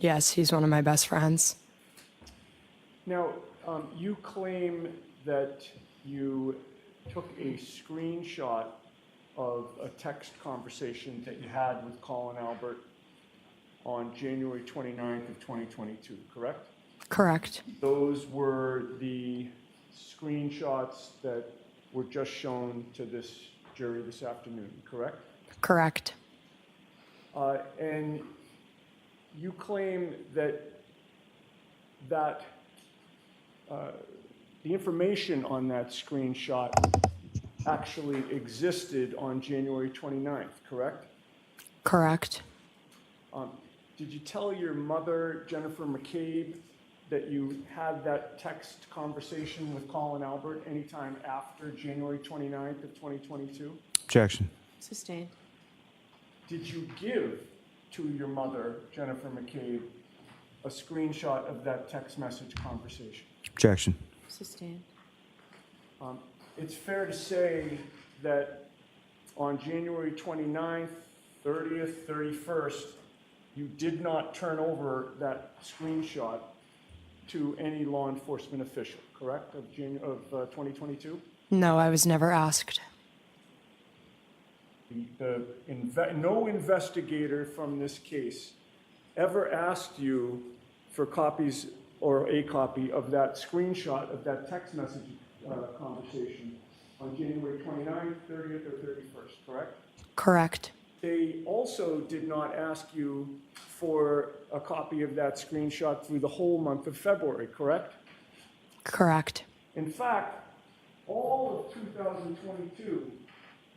Yes, he's one of my best friends. Now, you claim that you took a screenshot of a text conversation that you had with Colin Albert on January 29th of 2022, correct? Correct. Those were the screenshots that were just shown to this jury this afternoon, correct? Correct. And you claim that the information on that screenshot actually existed on January 29th, correct? Correct. Did you tell your mother, Jennifer McCabe, that you had that text conversation with Colin Albert anytime after January 29th of 2022? Objection. Sustained. Did you give to your mother, Jennifer McCabe, a screenshot of that text message conversation? Objection. Sustained. It's fair to say that on January 29th, 30th, 31st, you did not turn over that screenshot to any law enforcement official, correct, of 2022? No, I was never asked. No investigator from this case ever asked you for copies or a copy of that screenshot of that text message conversation on January 29th, 30th, or 31st, correct? Correct. They also did not ask you for a copy of that screenshot through the whole month of February, correct? Correct. In fact, all of 2022,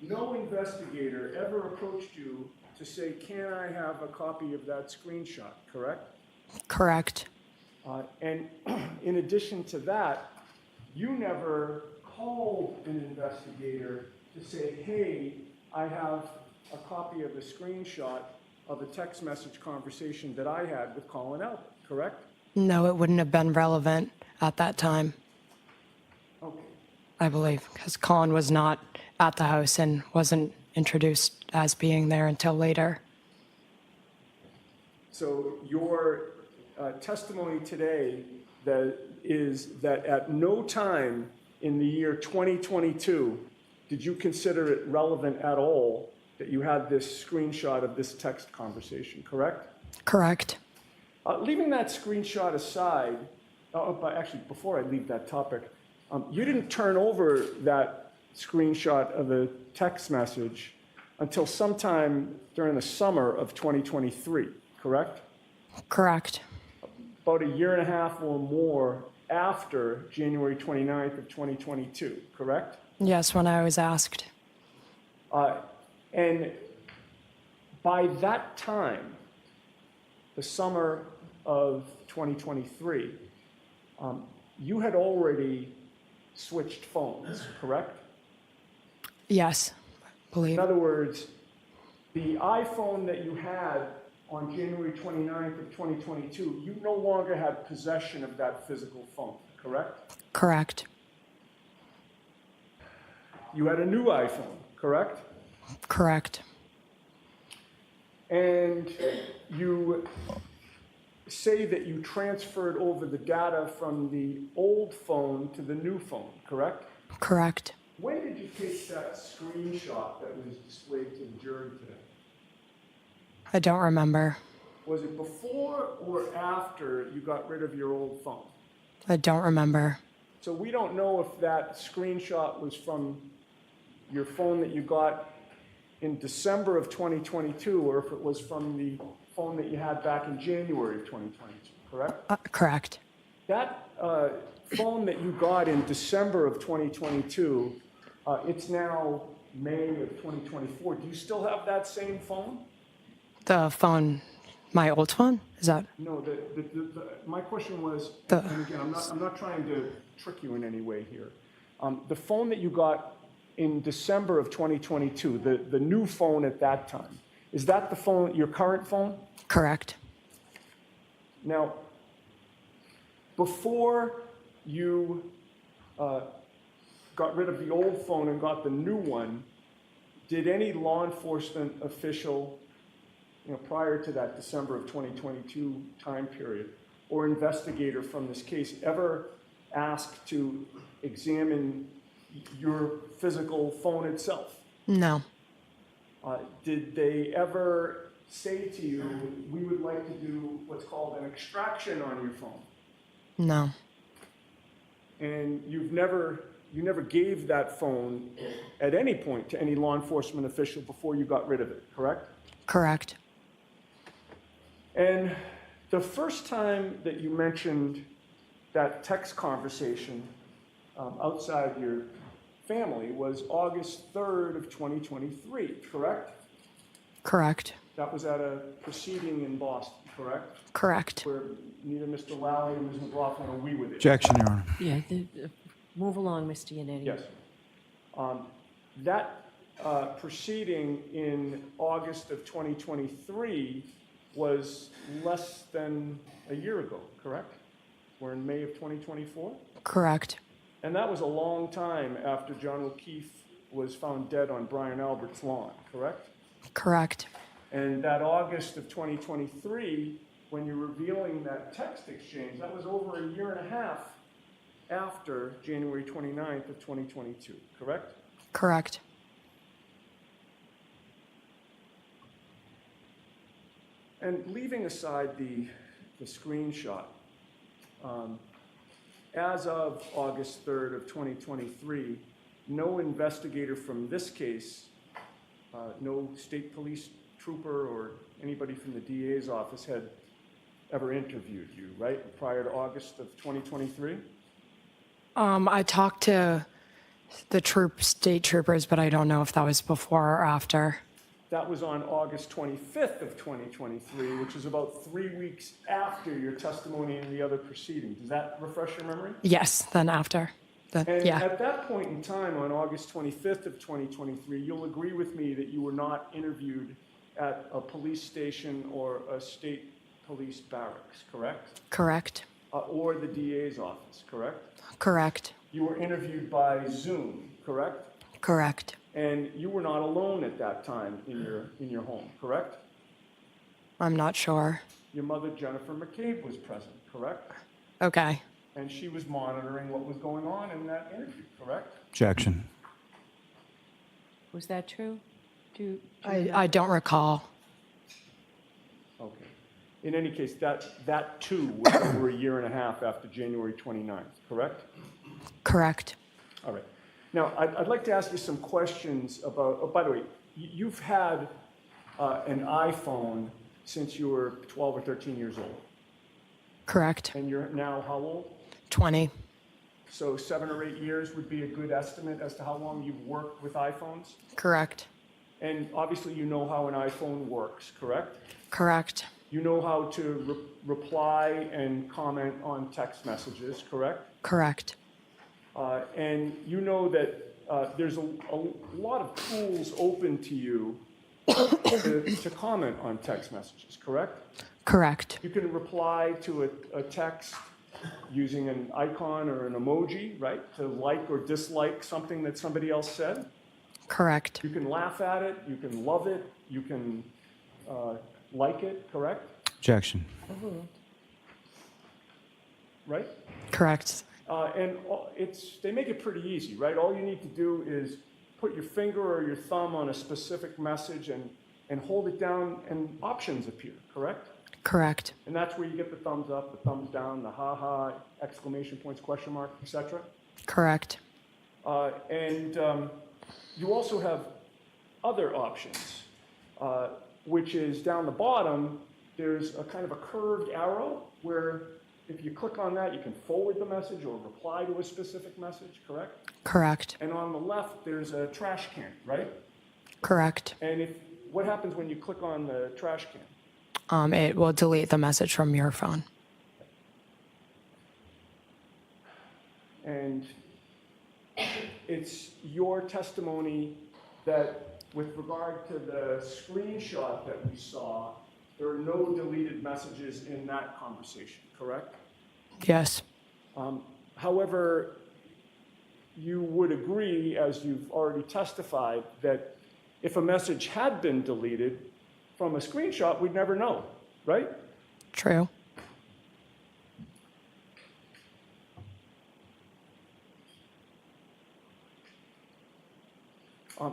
no investigator ever approached you to say, can I have a copy of that screenshot, correct? Correct. And in addition to that, you never called an investigator to say, hey, I have a copy of a screenshot of a text message conversation that I had with Colin Albert, correct? No, it wouldn't have been relevant at that time, Okay. I believe, because Colin was not at the house and wasn't introduced as being there until later. So your testimony today is that at no time in the year 2022 did you consider it relevant at all that you had this screenshot of this text conversation, correct? Correct. Leaving that screenshot aside, but actually, before I leave that topic, you didn't turn over that screenshot of a text message until sometime during the summer of 2023, correct? Correct. About a year and a half or more after January 29th of 2022, correct? Yes, when I was asked. And by that time, the summer of 2023, you had already switched phones, correct? Yes, I believe. In other words, the iPhone that you had on January 29th of 2022, you no longer had possession of that physical phone, correct? Correct. You had a new iPhone, correct? Correct. And you say that you transferred over the data from the old phone to the new phone, correct? Correct. When did you take that screenshot that was displayed to the jury today? I don't remember. Was it before or after you got rid of your old phone? I don't remember. So we don't know if that screenshot was from your phone that you got in December of 2022 or if it was from the phone that you had back in January of 2022, correct? Correct. That phone that you got in December of 2022, it's now May of 2024. Do you still have that same phone? The phone, my old phone? Is that? No, my question was, The- and again, I'm not trying to trick you in any way here. The phone that you got in December of 2022, the new phone at that time, is that the phone, your current phone? Correct. Now, before you got rid of the old phone and got the new one, did any law enforcement official, prior to that December of 2022 time period, or investigator from this case ever ask to examine your physical phone itself? No. Did they ever say to you, we would like to do what's called an extraction on your phone? No. And you never gave that phone at any point to any law enforcement official before you got rid of it, correct? Correct. And the first time that you mentioned that text conversation outside your family was August 3rd of 2023, correct? Correct. That was at a proceeding in Boston, correct? Correct. Where neither Mr. Lally or Ms. McLaughlin or we were there. Objection, Your Honor. Yeah, move along, Mr. Yannetti. Yes. That proceeding in August of 2023 was less than a year ago, correct? We're in May of 2024? Correct. And that was a long time after John O'Keefe was found dead on Brian Albert's lawn, correct? Correct. And that August of 2023, when you're revealing that text exchange, that was over a year and a half after January 29th of 2022, correct? Correct. And leaving aside the screenshot, as of August 3rd of 2023, no investigator from this case, no state police trooper or anybody from the DA's office had ever interviewed you, right, prior to August of 2023? I talked to the state troopers, but I don't know if that was before or after. That was on August 25th of 2023, which is about 3 weeks after your testimony in the other proceeding. Does that refresh your memory? Yes, then after. And Yeah. at that point in time, on August 25th of 2023, you'll agree with me that you were not interviewed at a police station or a state police barracks, correct? Correct. Or the DA's office, correct? Correct. You were interviewed by Zoom, correct? Correct. And you were not alone at that time in your home, correct? I'm not sure. Your mother, Jennifer McCabe, was present, correct? Okay. And she was monitoring what was going on in that interview, correct? Objection. Was that true? I don't recall. Okay. In any case, that too was over a year and a half after January 29th, correct? Correct. All right. Now, I'd like to ask you some questions about, oh, by the way, you've had an iPhone since you were 12 or 13 years old. Correct. And you're now how old? 20. So 7 or 8 years would be a good estimate as to how long you've worked with iPhones? Correct. And obviously you know how an iPhone works, correct? Correct. You know how to reply and comment on text messages, correct? Correct. And you know that there's a lot of tools open to you to comment on text messages, correct? Correct. You can reply to a text using an icon or an emoji, right? To like or dislike something that somebody else said. Correct. You can laugh at it, you can love it, you can like it, correct? Objection. Right? Correct. And they make it pretty easy, right? All you need to do is put your finger or your thumb on a specific message and hold it down and options appear, correct? Correct. And that's where you get the thumbs up, the thumbs down, the ha-ha, exclamation points, question mark, etc. Correct. And you also have other options, which is down the bottom, there's a kind of a curved arrow where if you click on that, you can forward the message or reply to a specific message, correct? Correct. And on the left, there's a trash can, right? Correct. And what happens when you click on the trash can? It will delete the message from your phone. And it's your testimony that with regard to the screenshot that we saw, there are no deleted messages in that conversation, correct? Yes. However, you would agree, as you've already testified, that if a message had been deleted from a screenshot, we'd never know, right? True.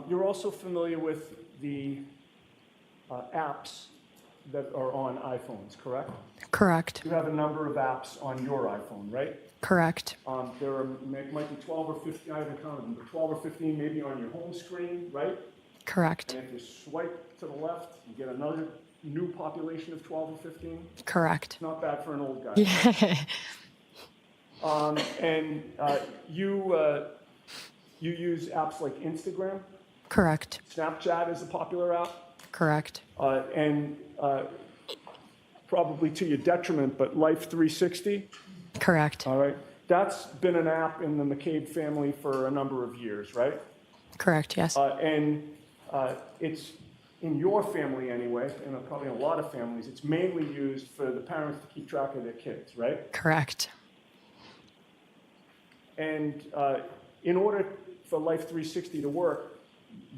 You're also familiar with the apps that are on iPhones, correct? Correct. You have a number of apps on your iPhone, right? Correct. There are, might be 12 or 15, I haven't counted them, but 12 or 15 maybe on your home screen, right? Correct. And if you swipe to the left, you get another new population of 12 or 15. Correct. Not bad for an old guy. Yeah. You use apps like Instagram. Correct. Snapchat is a popular app. Correct. And probably to your detriment, but Life 360. Correct. All right. That's been an app in the McCabe family for a number of years, right? Correct, yes. And it's in your family anyway, and probably in a lot of families, it's mainly used for the parents to keep track of their kids, right? Correct. And in order for Life 360 to work,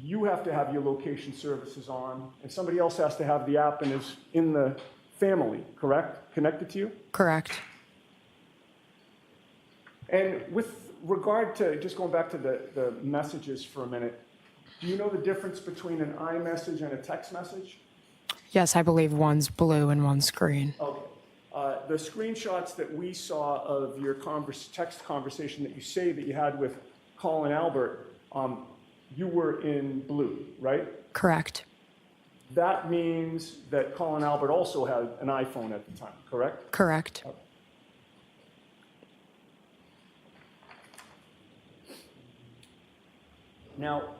you have to have your location services on, and somebody else has to have the app and is in the family, correct? Connected to you? Correct. And with regard to, just going back to the messages for a minute, do you know the difference between an iMessage and a text message? Yes, I believe one's blue and one's green. Okay. The screenshots that we saw of your text conversation that you say that you had with Colin Albert, you were in blue, right? Correct. That means that Colin Albert also had an iPhone at the time, correct? Correct. Now,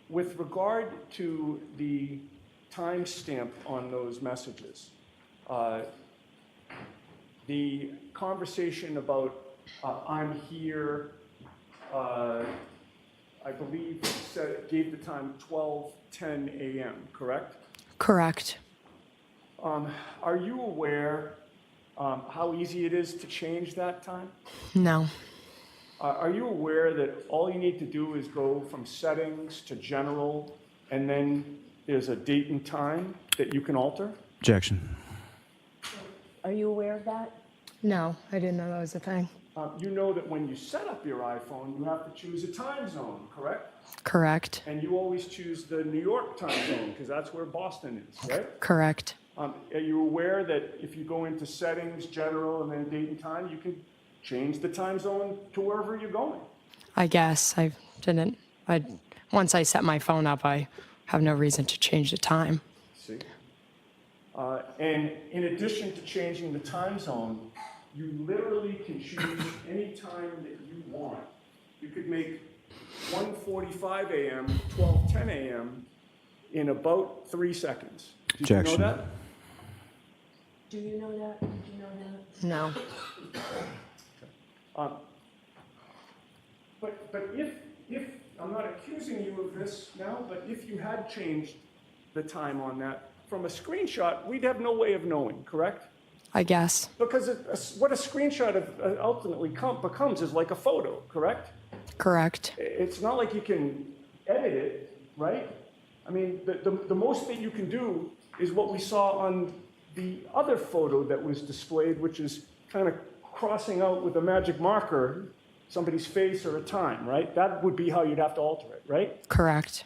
with regard to the timestamp on those messages, the conversation about I'm here, I believe gave the time 12:10 a.m., correct? Correct. Are you aware how easy it is to change that time? No. Are you aware that all you need to do is go from settings to general, and then there's a date and time that you can alter? Objection. Are you aware of that? No, I didn't know that was a thing. You know that when you set up your iPhone, you have to choose a time zone, correct? Correct. And you always choose the New York time zone, because that's where Boston is, right? Correct. Are you aware that if you go into settings, general, and then date and time, you can change the time zone to wherever you're going? I guess I didn't. Once I set my phone up, I have no reason to change the time. See? And in addition to changing the time zone, you literally can choose any time that you want. You could make 1:45 a.m., 12:10 a.m. in about 3 seconds. Did you know Objection. that? Do you know that? Did you know that? No. But if, I'm not accusing you of this now, but if you had changed the time on that from a screenshot, we'd have no way of knowing, correct? I guess. Because what a screenshot ultimately becomes is like a photo, correct? Correct. It's not like you can edit it, right? I mean, the most that you can do is what we saw on the other photo that was displayed, which is kind of crossing out with a magic marker somebody's face or a time, right? That would be how you'd have to alter it, right? Correct.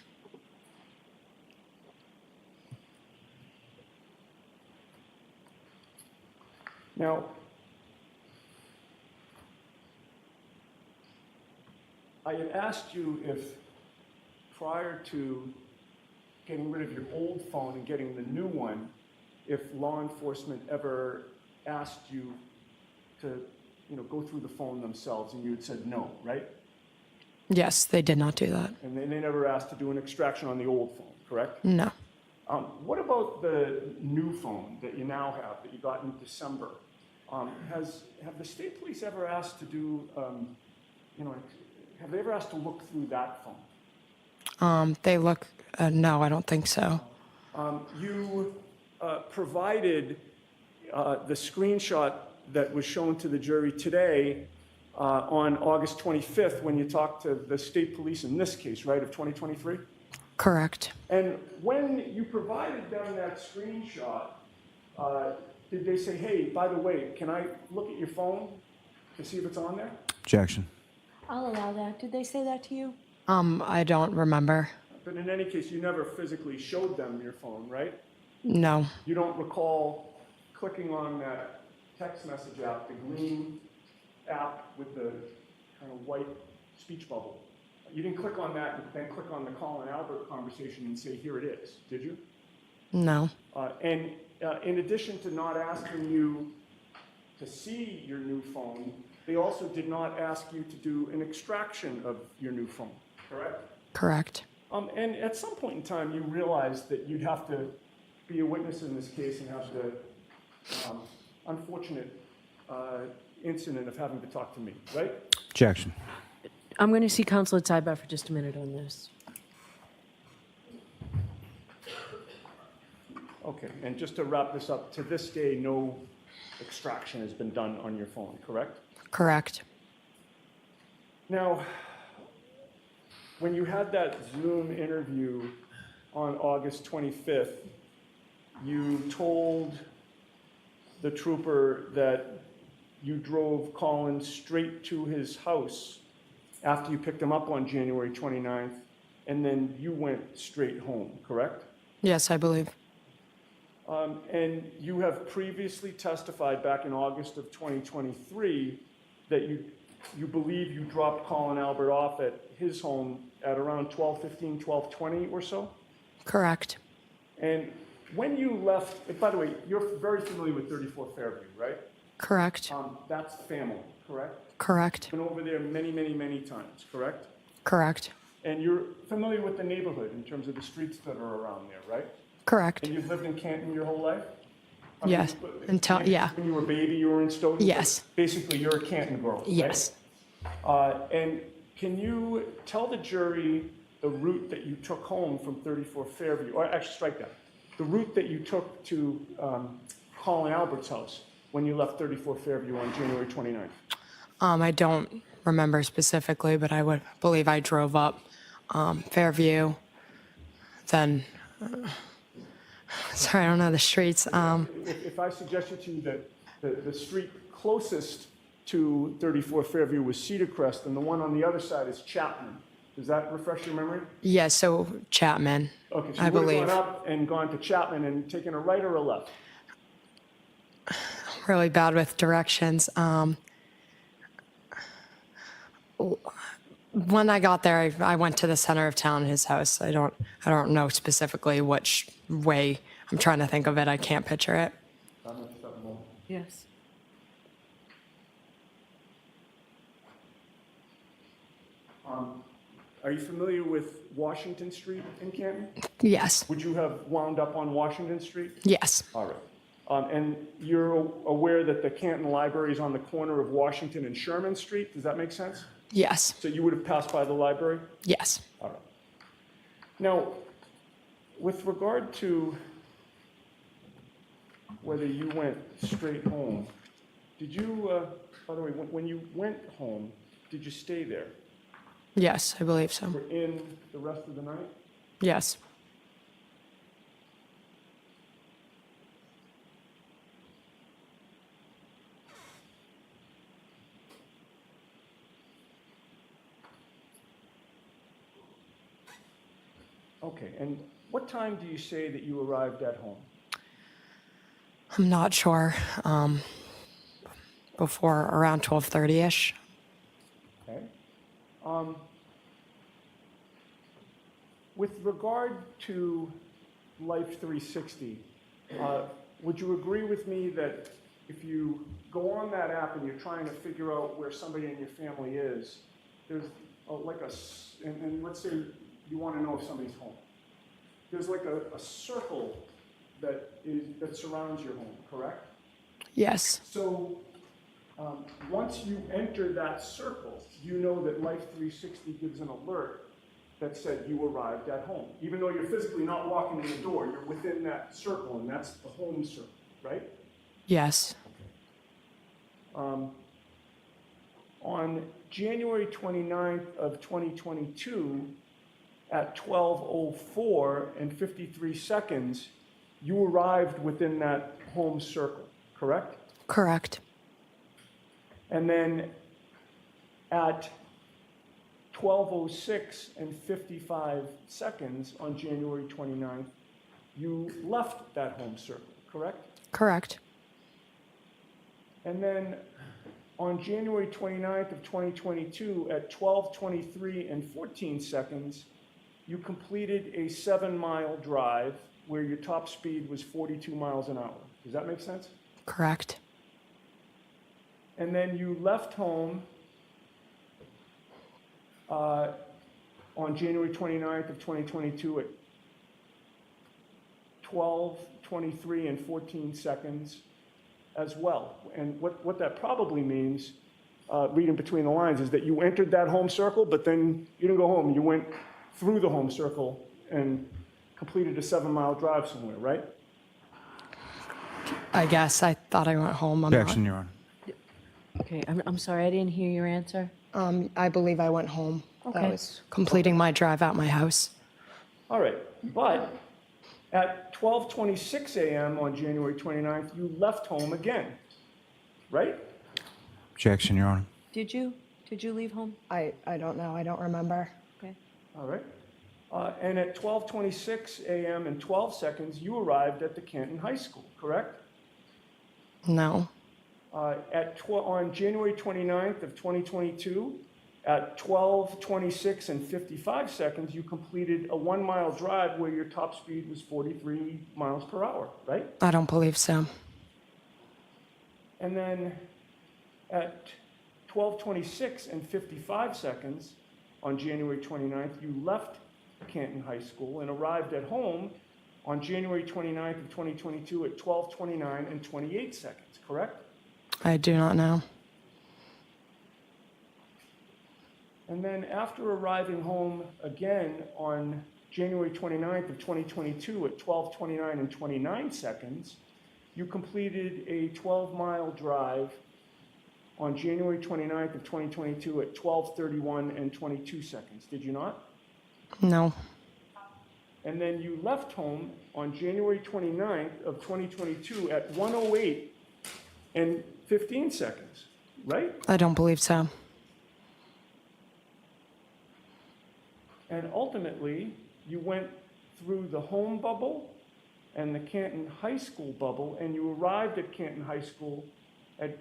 Now, I had asked you if prior to getting rid of your old phone and getting the new one, if law enforcement ever asked you to, go through the phone themselves, and you had said no, right? Yes, they did not do that. And they never asked to do an extraction on the old phone, correct? No. What about the new phone that you now have, that you got in December? Have the state police ever asked to do, have they ever asked to look through that phone? They look, no, I don't think so. You provided the screenshot that was shown to the jury today on August 25th when you talked to the state police in this case, right, of 2023? Correct. And when you provided them that screenshot, did they say, hey, by the way, can I look at your phone to see if it's on there? Objection. I'll allow that. Did they say that to you? I don't remember. But in any case, you never physically showed them your phone, right? No. You don't recall clicking on that text message app, the green app with the kind of white speech bubble. You didn't click on that and then click on the Colin Albert conversation and say, here it is, did you? No. And in addition to not asking you to see your new phone, they also did not ask you to do an extraction of your new phone, correct? Correct. And at some point in time, you realized that you'd have to be a witness in this case and have the unfortunate incident of having to talk to me, right? Objection. I'm going to see counsel at sidebar for just a minute on this. Okay, and just to wrap this up, to this day, no extraction has been done on your phone, correct? Correct. Now, when you had that Zoom interview on August 25th, you told the trooper that you drove Colin straight to his house after you picked him up on January 29th, and then you went straight home, correct? Yes, I believe. And you have previously testified back in August of 2023 that you believe you dropped Colin Albert off at his home at around 12:15, 12:20 or so? Correct. And when you left, by the way, you're very familiar with 34 Fairview, right? Correct. That's family, correct? Correct. Been over there many, many, many times, correct? Correct. And you're familiar with the neighborhood in terms of the streets that are around there, right? Correct. And you've lived in Canton your whole life? I mean, Yes. Until, yeah. When you were a baby, you were in Stoughton? Yes. Basically, you're a Canton girl, right? Yes. And can you tell the jury the route that you took home from 34 Fairview, or actually strike that, the route that you took to Colin Albert's house when you left 34 Fairview on January 29th? I don't remember specifically, but I would believe I drove up Fairview, then, sorry, I don't know the streets. If I suggested to you that the street closest to 34 Fairview was Cedar Crest, and the one on the other side is Chapman, does that refresh your memory? Yeah, so Chapman, Okay, so I you would have believe. gone up and gone to Chapman and taken a right or a left? Really bad with directions. When I got there, I went to the center of town, his house. I don't know specifically which way. I'm trying to think of it. I can't picture it. Yes. Are you familiar with Washington Street in Canton? Yes. Would you have wound up on Washington Street? Yes. All right. And you're aware that the Canton Library is on the corner of Washington and Sherman Street? Does that make sense? Yes. So you would have passed by the library? Yes. All right. Now, with regard to whether you went straight home, did you, by the way, when you went home, did you stay there? Yes, I believe so. For in the rest of the night? Yes. Okay, and what time do you say that you arrived at home? I'm not sure. Before around 12:30ish. Okay. With regard to Life 360, would you agree with me that if you go on that app and you're trying to figure out where somebody in your family is, there's and let's say you want to know if somebody's home. There's like a circle that surrounds your home, correct? Yes. So Once you enter that circle, you know that Life 360 gives an alert that said you arrived at home. Even though you're physically not walking in the door, you're within that circle, and that's the home circle, right? Yes. On January 29th of 2022, at 12:04 and 53 seconds, you arrived within that home circle, correct? Correct. And then at 12:06 and 55 seconds on January 29th, you left that home circle, correct? Correct. And then on January 29th of 2022, at 12:23 and 14 seconds, you completed a 7-mile drive where your top speed was 42 miles an hour. Does that make sense? Correct. And then you left home on January 29th of 2022 at 12:23 and 14 seconds as well. And what that probably means, reading between the lines, is that you entered that home circle, but then you didn't go home. You went through the home circle and completed a 7-mile drive somewhere, right? I guess I thought I went home. I'm Objection, Your Honor. Okay, I'm sorry, I didn't hear your answer. not. I believe I went home. Okay. I was completing my drive at my house. All right, but at 12:26 a.m. on January 29th, you left home again, right? Objection, Your Honor. Did you leave home? I don't know. I don't remember. Okay. All right. And at 12:26 a.m. and 12 seconds, you arrived at the Canton High School, correct? No. On January 29th of 2022, at 12:26 and 55 seconds, you completed a 1-mile drive where your top speed was 43 miles per hour, right? I don't believe so. And then at 12:26 and 55 seconds on January 29th, you left Canton High School and arrived at home on January 29th of 2022 at 12:29 and 28 seconds, correct? I do not know. And then after arriving home again on January 29th of 2022 at 12:29 and 29 seconds, you completed a 12-mile drive on January 29th of 2022 at 12:31 and 22 seconds, did you not? No. And then you left home on January 29th of 2022 at 1:08 and 15 seconds, right? I don't believe so. And ultimately, you went through the home bubble and the Canton High School bubble, and you arrived at Canton High School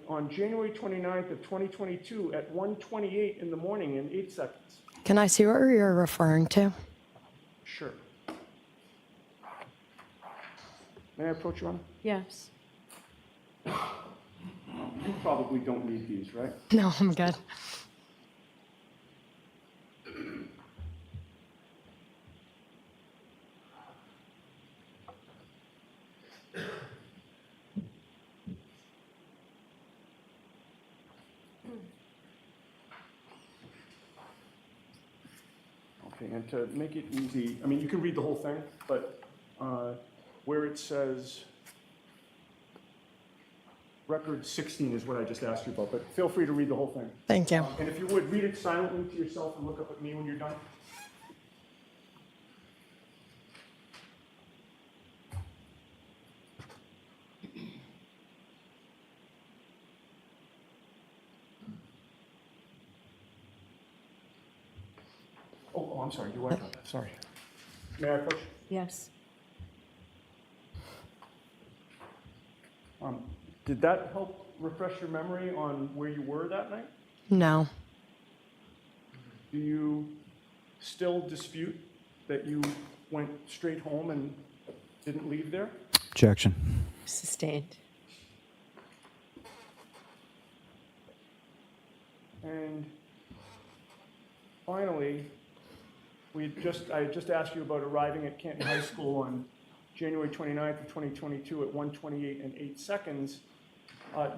on January 29th of 2022 at 1:28 in the morning and 8 seconds. Can I see what you're referring to? Sure. May I approach you on? Yes. You probably don't need these, right? No, I'm good. Okay, and to make it easy, I mean, you can read the whole thing, but where it says record 16 is what I just asked you about, but feel free to read the whole thing. Thank you. And if you would, read it silently to yourself and look up at me when you're done. Oh, I'm sorry, you are done. Sorry. May I approach? Yes. Did that help refresh your memory on where you were that night? No. Do you still dispute that you went straight home and didn't leave there? Objection. Sustained. And finally, I just asked you about arriving at Canton High School on January 29th of 2022 at 1:28 and 8 seconds.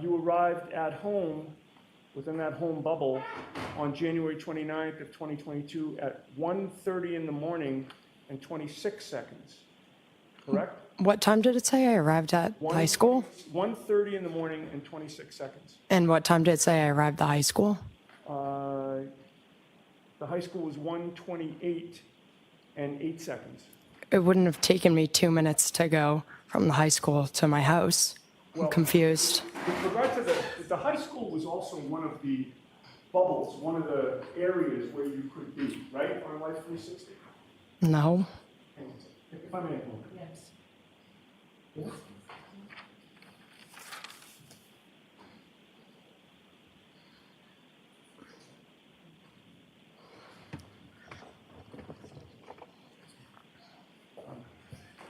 You arrived at home, within that home bubble, on January 29th of 2022 at 1:30 in the morning and 26 seconds, correct? What time did it say I arrived at high school? 1:30 in the morning and 26 seconds. And what time did it say I arrived at high school? The high school was 1:28 and 8 seconds. It wouldn't have taken me 2 minutes to go from the high school to my house. I'm Well- confused. With regard to the high school was also one of the bubbles, one of the areas where you could be, right, on Life 360? No. Hang on a second. If I may, hold on. Yes.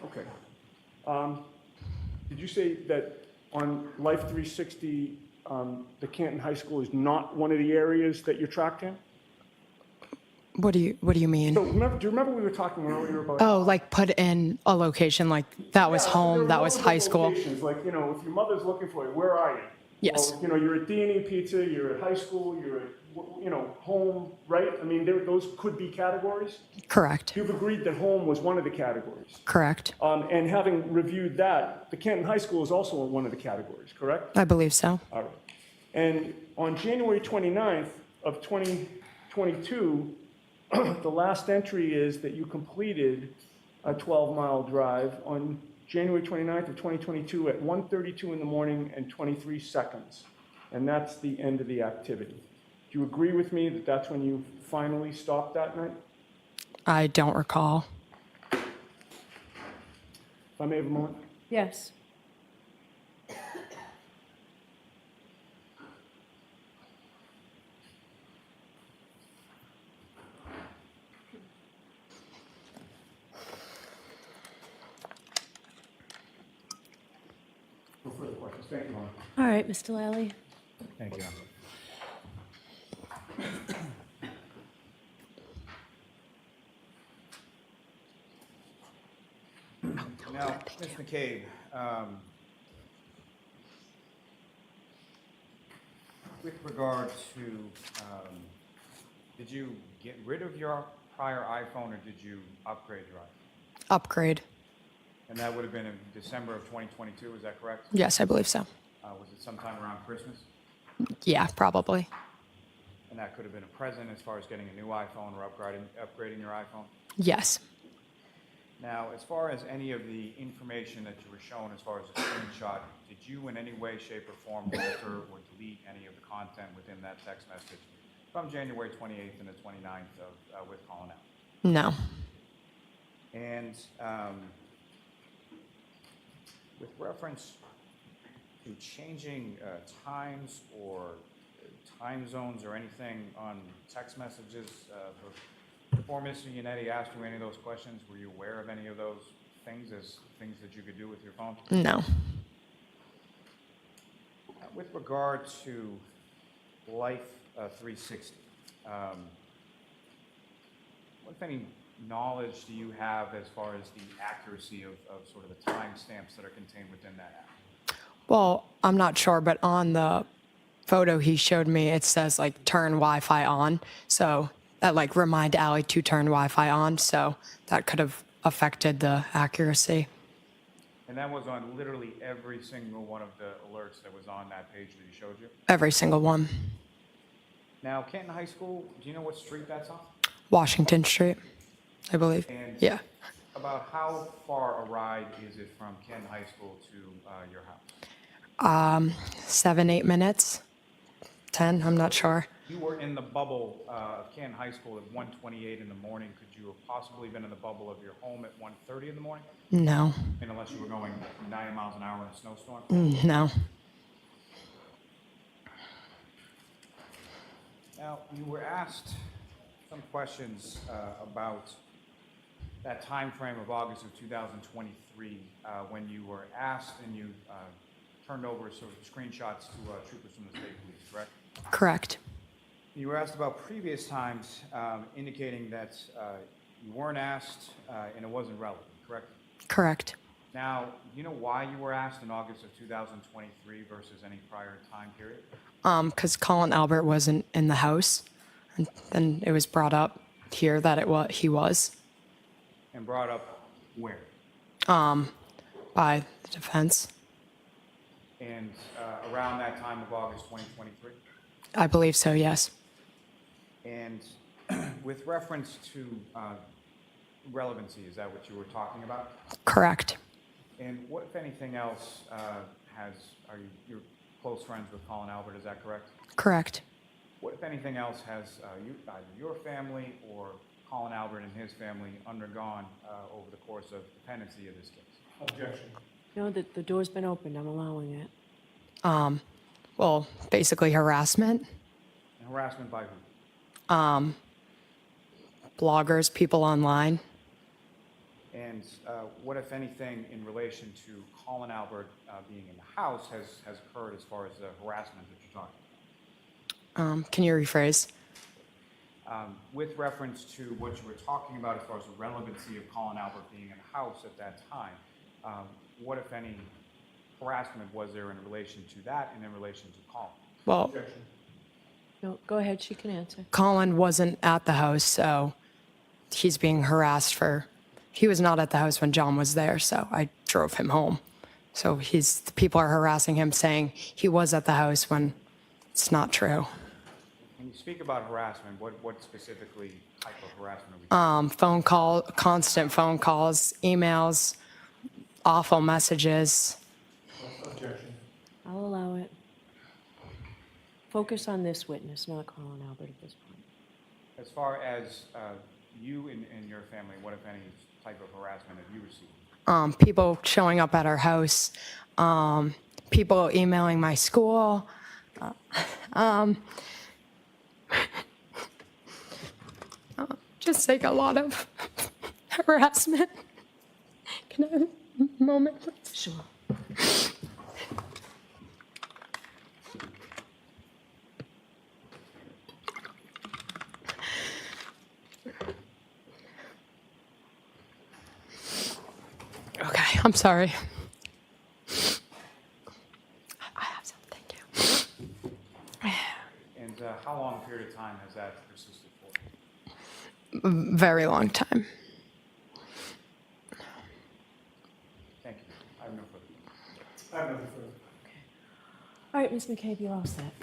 Okay. Did you say that on Life 360, the Canton High School is not one of the areas that you're tracked in? What do you mean? So remember, do you remember we were talking earlier about? Oh, like put in a location, like that was Yeah, so there home, were that was multiple high school. locations, like, if your mother's looking for you, where are you? Yes. Well, you're at D&E Pizza, you're at high school, you're at, home, right? I mean, those could be categories. Correct. You've agreed that home was one of the categories. Correct. And having reviewed that, the Canton High School is also one of the categories, correct? I believe so. All right. And on January 29th of 2022, the last entry is that you completed a 12-mile drive on January 29th of 2022 at 1:32 in the morning and 23 seconds. And that's the end of the activity. Do you agree with me that that's when you finally stopped that night? I don't recall. If I may have a moment. Yes. No further questions. Thank you, Ron. All right, Mr. Lally. Thank you. Now, Ms. McCabe, with regard to, did you get rid of your prior iPhone or did you upgrade your iPhone? Upgrade. And that would have been in December of 2022, is that correct? Yes, I believe so. Was it sometime around Christmas? Yeah, probably. And that could have been a present as far as getting a new iPhone or upgrading your iPhone? Yes. Now, as far as any of the information that you were shown as far as a screenshot, did you in any way, shape, or form alter or delete any of the content within that text message from January 28th and the 29th of with calling out? No. And with reference to changing times or time zones or anything on text messages, before Mr. Yannetti asked you any of those questions, were you aware of any of those things as things that you could do with your phone? No. With regard to Life 360, what, if any, knowledge do you have as far as the accuracy of sort of the timestamps that are contained within that app? Well, I'm not sure, but on the photo he showed me, it says like turn Wi-Fi on. So that like remind Allie to turn Wi-Fi on. So that could have affected the accuracy. And that was on literally every single one of the alerts that was on that page that he showed you? Every single one. Now, Canton High School, do you know what street that's on? Washington Street, I believe. And Yeah. about how far a ride is it from Canton High School to your house? 7-8 minutes. 10, I'm not sure. You were in the bubble of Canton High School at 1:28 in the morning. Could you have possibly been in the bubble of your home at 1:30 in the morning? No. And unless you were going 90 miles an hour in a snowstorm? No. Now, you were asked some questions about that time frame of August of 2023 when you were asked and you turned over sort of screenshots to troopers from the state police, correct? Correct. You were asked about previous times indicating that you weren't asked and it wasn't relevant, correct? Correct. Now, do you know why you were asked in August of 2023 versus any prior time period? Because Colin Albert wasn't in the house, and then it was brought up here that he was And brought up where? by the defense. And around that time of August 2023? I believe so, yes. And with reference to relevancy, is that what you were talking about? Correct. And what, if anything else, you're close friends with Colin Albert, is that correct? Correct. What, if anything else, has either your family or Colin Albert and his family undergone over the course of the pendency of this case? Objection. No, the door's been opened, I'm allowing it. Well, basically harassment. And harassment by who? Bloggers, people online. And what, if anything, in relation to Colin Albert being in the house has occurred as far as the harassment that you're talking about? Can you rephrase? With reference to what you were talking about as far as the relevancy of Colin Albert being in the house at that time, what, if any, harassment was there in relation to that and in relation to Colin? Well, Objection. No, go ahead, she can answer. Colin wasn't at the house, so he's being harassed he was not at the house when John was there, so I drove him home. So the people are harassing him saying he was at the house when it's not true. When you speak about harassment, what specifically type of harassment are we talking Constant phone calls, emails, awful messages. Objection. I'll allow it. Focus on this witness, not Colin Albert at this point. As far as you and your family, what, if any, type of harassment have you received? People showing up at our house, people emailing my school. Just like a lot of harassment. Can I have a moment, please? Sure. Okay, I'm sorry. I have some, thank you. And how long a period of time has that persisted for? Very long time. Thank you. I have no further. I have nothing further. All right, Ms. McCabe, you're all set.